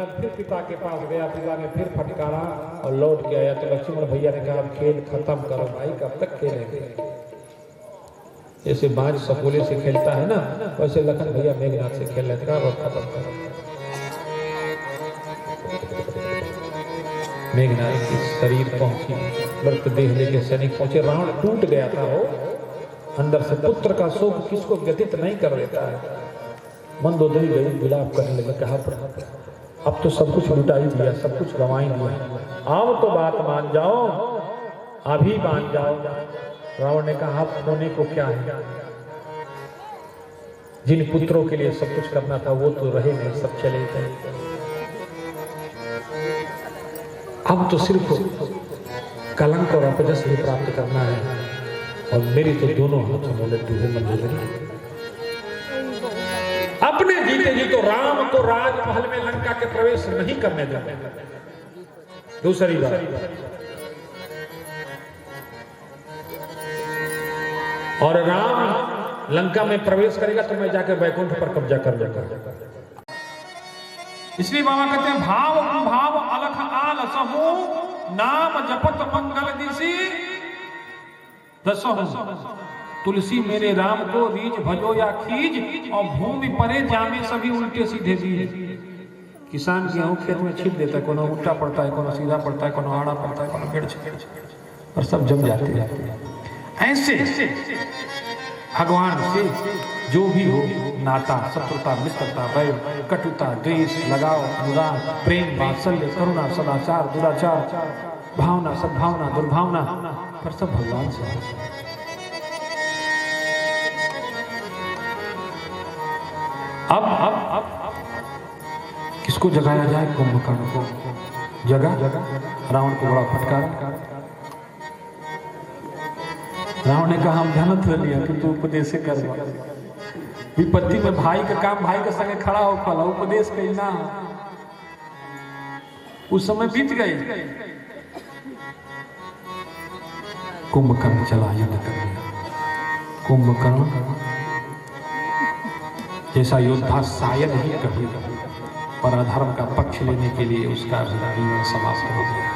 मेघनाथ फिर पिता के पास गया, पिता ने फिर फटकारा और लौट के आया तो लक्ष्मण भैया ने कहा खेल खत्म करो भाई, कब तक खेलेंगे। जैसे बाज सपोले से खेलता है ना, वैसे लखन भैया मेघनाथ से खेल रहे थे, कहा खत्म करो। मेघनाथ की शरीर पहुंची, मृतदेह लेके सैनिक पहुंचे, रावण टूट गया था वो अंदर से। पुत्र का शोक किसको व्यतीत नहीं कर देता है। मंदोदरी गई, विलाप करने लगी, कहा अब तो सब कुछ लुटा ही दिया, सब कुछ गंवा ही दिया, आओ तो बात मान जाओ, अभी मान जाओ। रावण ने कहा होने को क्या है, जिन पुत्रों के लिए सब कुछ करना था वो तो रहे नहीं, सब चले गए। अब तो सिर्फ कलंक और अपजस ही प्राप्त करना है, और मेरी तो दोनों हाथों में लड्डू है मंदोदरी। अपने जीते जी तो राम को राजमहल में लंका के प्रवेश नहीं करने देंगे। दूसरी बात, और राम लंका में प्रवेश करेगा तो मैं जाकर वैकुंठ पर कब्जा कर लूंगा। इसलिए बाबा कहते हैं भाव भाव अलख आल समूह, नाम जपत मंगल दिशी दसो। तुलसी मेरे राम को रीझ भजो या खीज, और भूमि परे जामे सभी उल्टे सीधे बीज। किसान गेहूं खेत में छिप देता है, कोनो उल्टा पड़ता है, कोनो सीधा पड़ता है, कोनो आड़ा पड़ता है, कोनो गिड़ और सब जम जाते हैं। ऐसे भगवान से जो भी हो नाता, शत्रुता, मित्रता, वैर, कटुता, द्वेष, लगाव, अनुराग, प्रेम, वात्सल्य, करुणा, सदाचार, दुराचार, भावना, सद्भावना, दुर्भावना, पर सब भगवान से। अब किसको जगाया जाए? कुंभकर्ण को जगा, रावण को बड़ा फटकारा। रावण ने कहा हम ध्यान ले लिया कि तू उपदेश कर, विपत्ति में भाई का काम भाई के संगे खड़ा हो पाला, उपदेश कहना। उस समय बीत गई, कुंभकर्ण चला युद्ध करने। कुंभकर्ण जैसा योद्धा शायद ही कभी पर अधर्म का पक्ष लेने के लिए उसका जीवन समाप्त हो गया।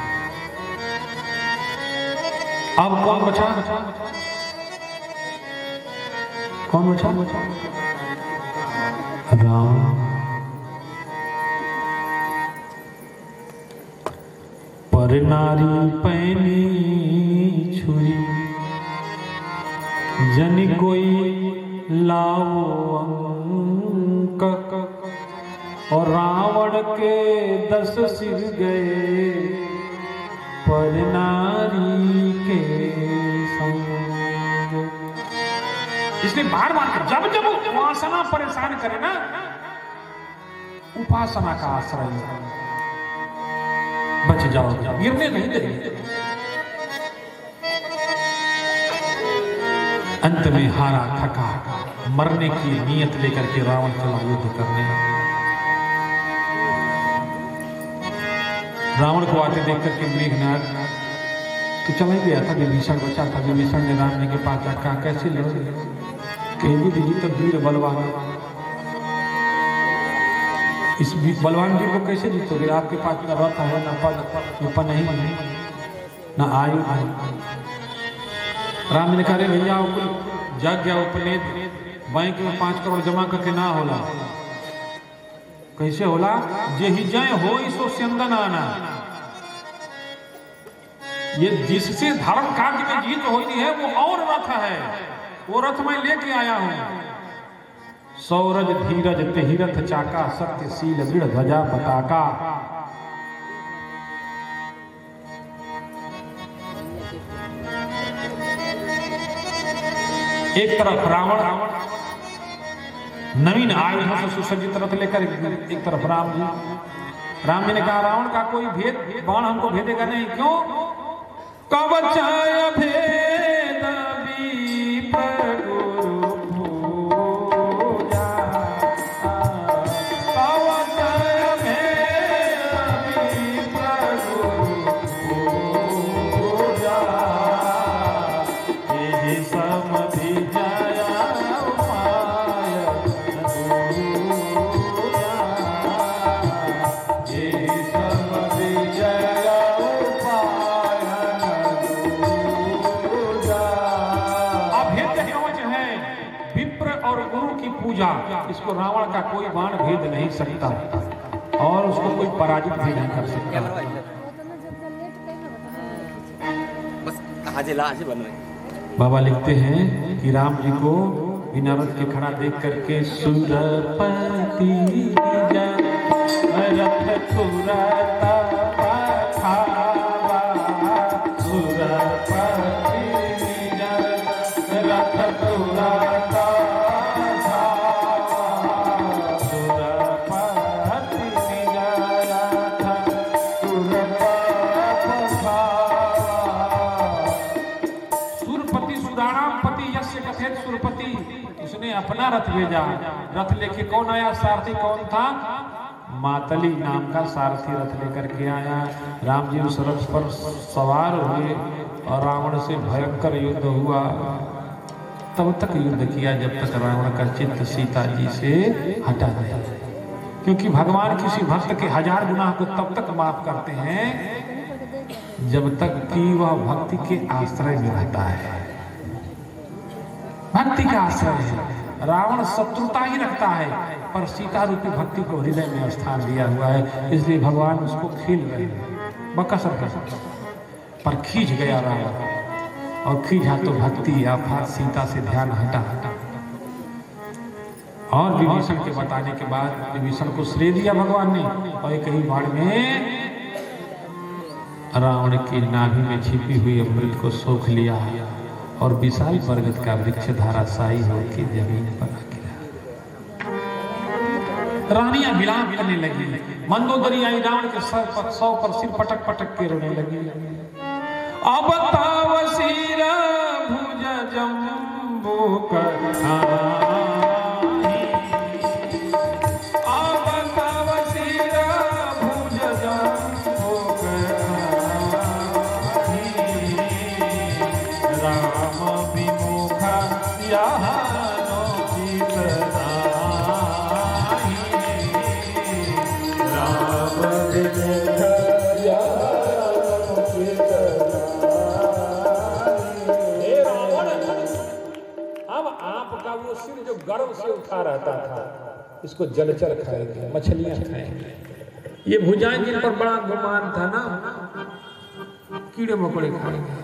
अब कौन बचा? कौन बचा? राम। पर नारी पैनी छुरी, जन कोई लाओ अंक, और रावण के 10 सिर गए पर नारी के संग। इसलिए बार बार जब जब उपासना परेशान करे ना, उपासना का आश्रय बच जाओ, गिरने नहीं देंगे। अंत में हारा थका मरने की नीयत लेकर के रावण चला युद्ध करने। रावण को आते देख करके मेघनाथ तो चला ही गया था, विभीषण बचा था। विभीषण ने राम जी के पास कहा कैसे लड़ोगे? कहेंगे दीजिए तो वीर बलवान, इस बलवान वीर को कैसे जीतोगे? आपके पास न रथ है, न पद, न नहीं, न आयु है। राम ने कहा भैया यज्ञ उपनेत बैंक में 5 करोड़ जमा करके ना होला। कैसे होला? जे ही जय हो इसो स्यंदन आना। ये जिससे धर्म कार्य में जीत होती है वो और रथ है, वो रथ मैं लेके आया हूं। सौरज धीरज तेहिरथ चाका, सत्यशील दृढ़ ध्वजा पताका। एक तरफ रावण नवीन आयुधों से सुसज्जित रथ लेकर, एक तरफ राम जी। राम जी ने कहा रावण का कोई भेद बाण हमको भेदेगा नहीं। क्यों? कवच भेद विप्र गुरु पूजा, कवच भेद विप्र गुरु पूजा, ये समधि जया उपाय दूजा, ये पूजा, इसको रावण का कोई बाण भेद नहीं सकता और उसको कोई पराजित भी नहीं कर सकता। बस आज बन रहे बाबा लिखते हैं कि राम जी को बिना रथ के खड़ा देख करके सुरपति रथ तुरता पठावा, सुरपति रथ तुरता सुरपति, उसने अपना रथ भेजा। रथ लेके कौन आया? सारथी कौन था? मातली नाम का सारथी रथ लेकर के आया। राम जी उस रथ पर सवार हुए और रावण से भयंकर युद्ध हुआ। तब तक युद्ध किया जब तक रावण का चित्त सीता जी से हटा नहीं, क्योंकि भगवान किसी भक्त के 1000 गुनाह को तब तक माफ करते हैं जब तक कि वह भक्ति के आश्रय में रहता है। भक्ति का आश्रय है। रावण शत्रुता ही रखता है, पर सीता रूपी भक्ति को हृदय में स्थान दिया हुआ है, इसलिए भगवान उसको खेल रहे हैं। बकसर पर खींच गया रावण, और खींचा तो भक्ति आफात सीता से ध्यान हटा। और विभीषण के बताने के बाद विभीषण को श्रेय दिया भगवान ने, और एक ही बाण में रावण की नाभि में छिपी हुई अमृत को सोख लिया और विशाल बरगद का वृक्ष धाराशायी होकर जमीन पर गिरा। रानियां विलाप करने लगी, मंदोदरी आई रावण के सौ पर सिर पटक पटक के रोने लगी। अब ताव सिर भुज जम्बू गर्व से उठा रहता था, इसको जलचर खाएंगे, मछलियां खाएंगे। ये भुजाएं जिन पर बड़ा गुमान था ना, कीड़े मकोड़े खाएंगे।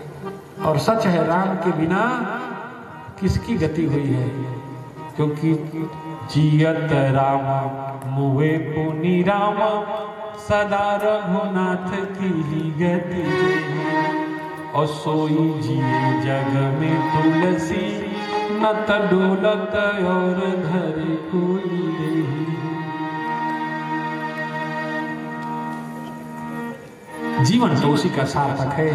और सच है, राम के बिना किसकी गति हुई है? क्योंकि जियत राम मुए पुनि राम, सदा रघुनाथ की ही गति। और सोई जिए जग में तुलसी, न त डोलत और धरे कोई नहीं। जीवन तो उसी का सार्थक है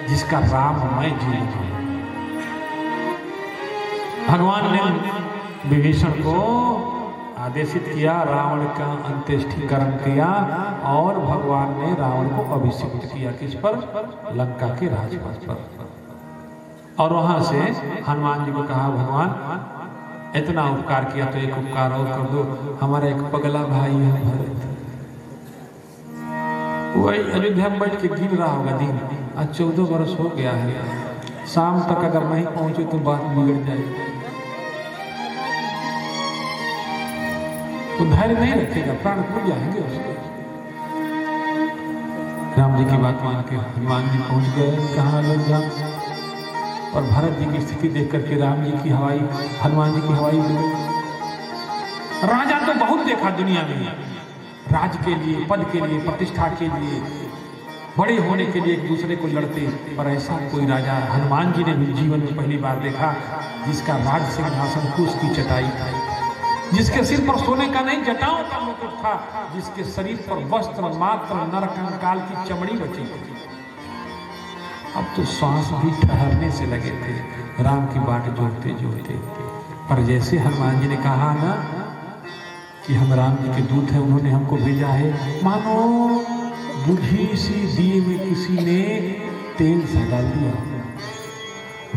जिसका राममय जीवन है। भगवान ने विभीषण को आदेशित किया, रावण का अंत्येष्टिकरण किया, और भगवान ने रावण को अभिषिक्त किया। किस पर? लंका के राजपथ पर। और वहां से हनुमान जी को कहा, भगवान इतना उपकार किया तो एक उपकार और कर दो, हमारा एक पगला भाई है भरत, वही अयोध्या में बैठ के गिर रहा होगा दिन, आज 14 वर्ष हो गया है, शाम तक अगर नहीं पहुंचे तो बात बिगड़ जाएगी। तो धैर्य नहीं रखेगा, प्राण खो जाएंगे उसके। राम जी की बात मान के हनुमान जी पहुंच गए कहाँ अयोध्या, और भरत जी की स्थिति देख करके राम जी की हवाई, हनुमान जी की हवाई बिगड़ी। राजा तो बहुत देखा दुनिया में, राज के लिए, पद के लिए, प्रतिष्ठा के लिए, बड़े होने के लिए एक दूसरे को लड़ते, पर ऐसा कोई राजा हनुमान जी ने भी जीवन में पहली बार देखा जिसका राज सिंहासन कुश की चटाई था, जिसके सिर पर सोने का नहीं जटाओं का मुकुट था, जिसके शरीर पर वस्त्र मात्र नरकंकाल की चमड़ी बची थी। अब तो श्वास भी ठहरने से लगे थे राम की बाट जोड़ते जोड़ते। पर जैसे हनुमान जी ने कहा ना कि हम राम जी के दूत हैं, उन्होंने हमको भेजा है, मानो बुझी सी दिए में किसी ने तेल सा डाल दिया।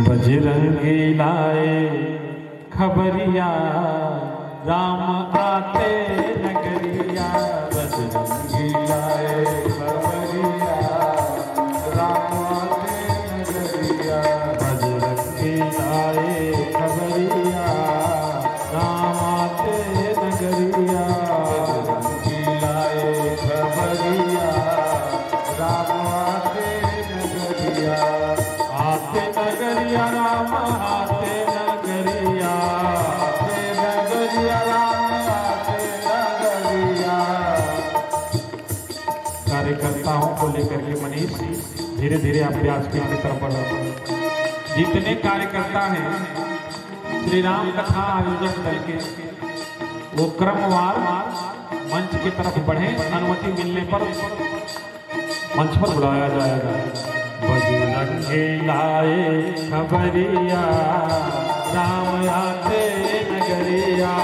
बजरंगी लाए खबरिया, राम आते नगरिया, बजरंगी लाए खबरिया, राम आते नगरिया, बजरंगी लाए खबरिया, राम आते कार्यकर्ताओं को लेकर के मनीष धीरे धीरे अभ्यास की तरफ बढ़ रहा है। जितने कार्यकर्ता हैं श्री राम कथा आयोजक दल के वो क्रमवार मंच की तरफ बढ़े, अनुमति मिलने पर मंच पर बुलाया जाएगा। बजरंगी लाए खबरिया राम आते नगरिया,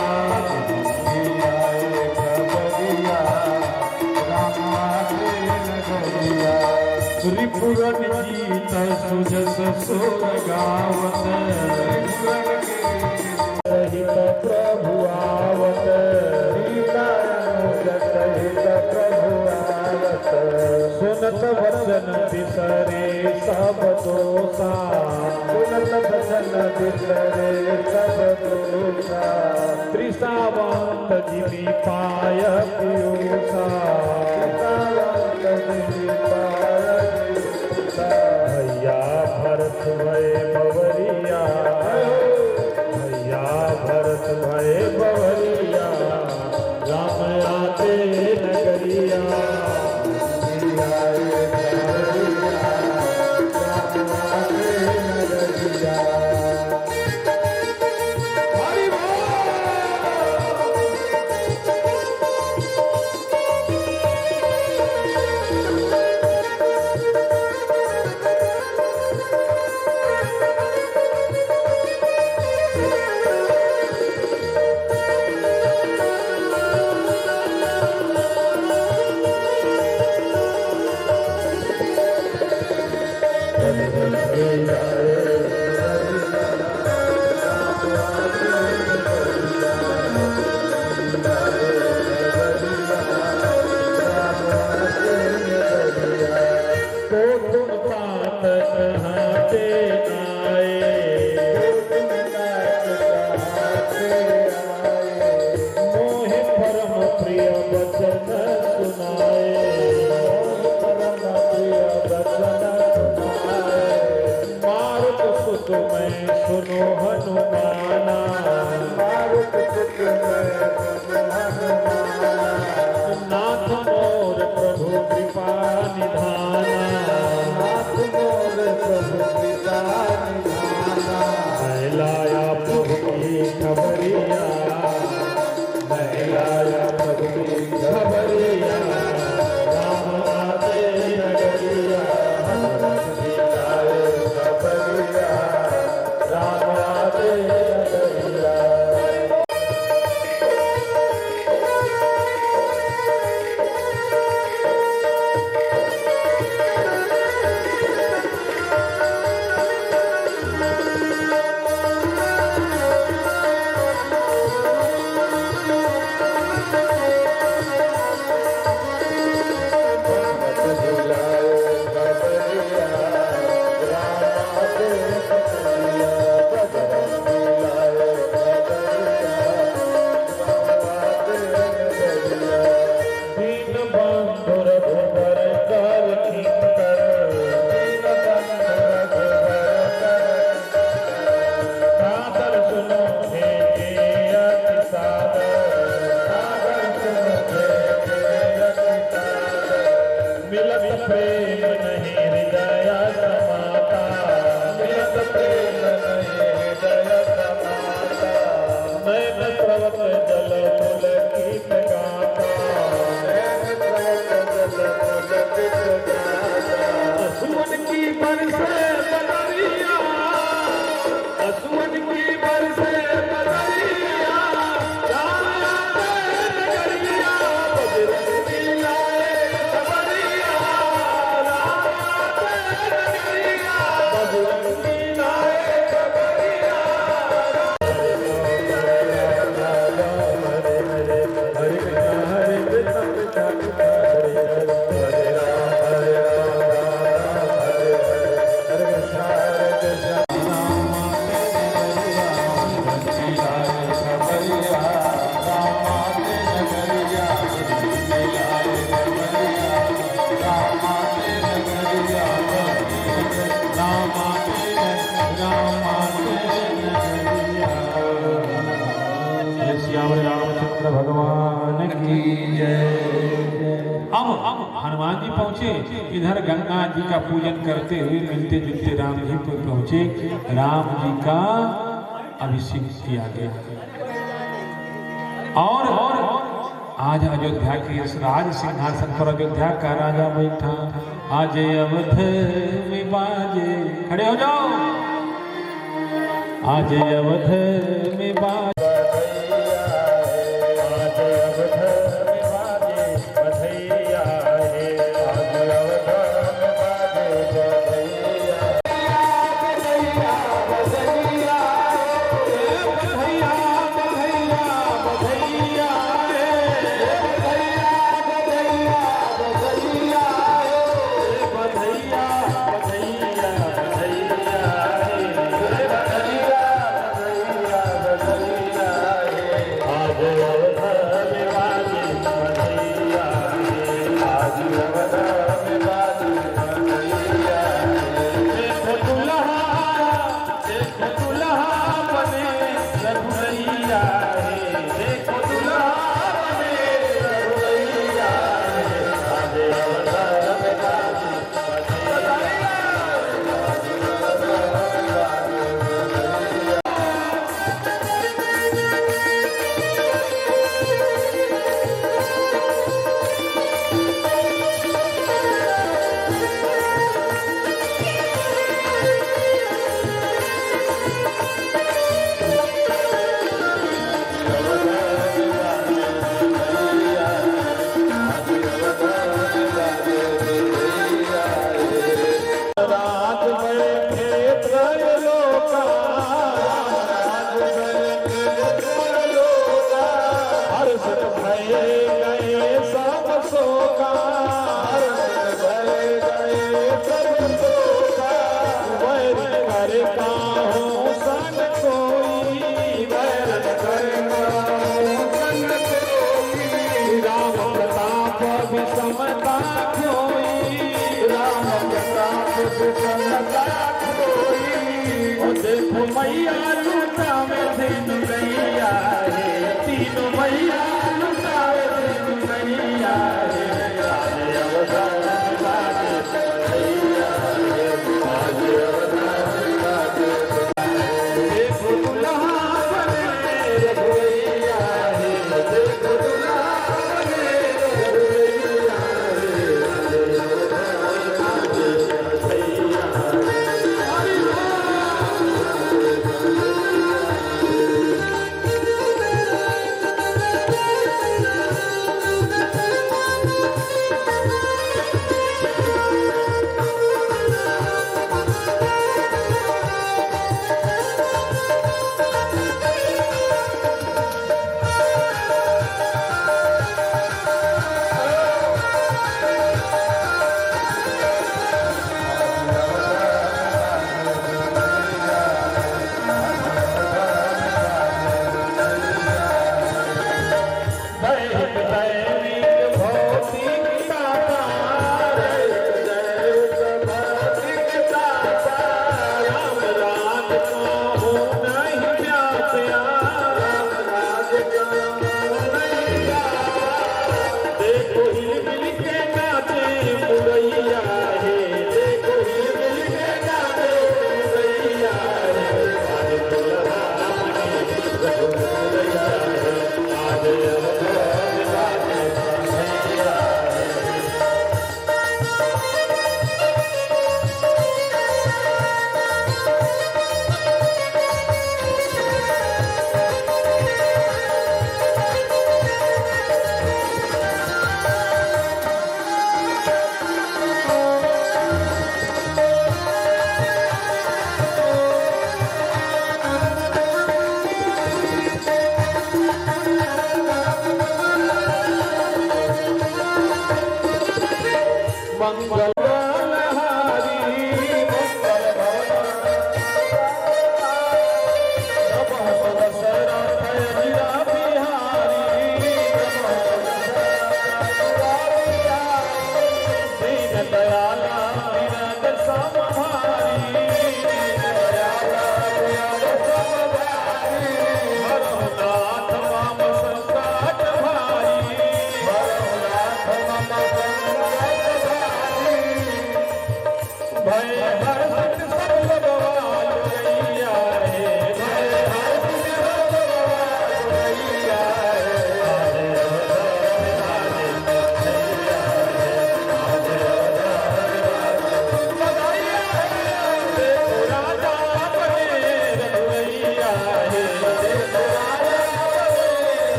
रिपुरन जीत सुजस सुर गावत, सहित प्रभु आवत, सहित प्रभु आवत, सुनत वचन बिसरे सब दोषा, सुनत वचन बिसरे सब दोषा, त्रिसावंत जिमि पाय पीयूषा, त्रिसावंत जिमि पाय पीयूषा, भैया भरत भय बवरिया, भैया भरत भय बवरिया, राम आते नगरिया, सुनो हनुमाना, मारुत सुत नाथ मोर प्रभु कृपा निधाना, नाथ मोर प्रभु कृपा निधाना, मैं लाया प्रभु की खबरिया, मैं लाया प्रभु की खबरिया, राम आते नगरिया, खबरिया, राम आते नगरिया। प्रेम नहीं हृदय समाता, मिलत प्रेम नहीं हृदय समाता, नैन स्रवत जल पुलकित गाता, नैन स्रवत जल पुलकित गाता, असुवन की बरसे बदरिया, असुवन की बरसे बदरिया, राम आते नगरिया, बजरंगी लाए खबरिया, अब हनुमान जी पहुंचे, इधर गंगा जी का पूजन करते हुए मिलते जुलते राम जी पर पहुंचे। राम जी का अभिषेक किया गया और आज अयोध्या के इस राज सिंहासन पर अयोध्या का राजा बैठा। आज अवध में बाजे, खड़े हो जाओ, आज अवध में बाजे, देखो मैया लूटा में दिन नैया है, तीनों मैया लूटा में दिन नैया है। आज अवतार बाजे नैया है, आज अवतार बाजे। देखो दुल्हा बने रघुवैया है, देखो दुल्हा बने रघुवैया मंगल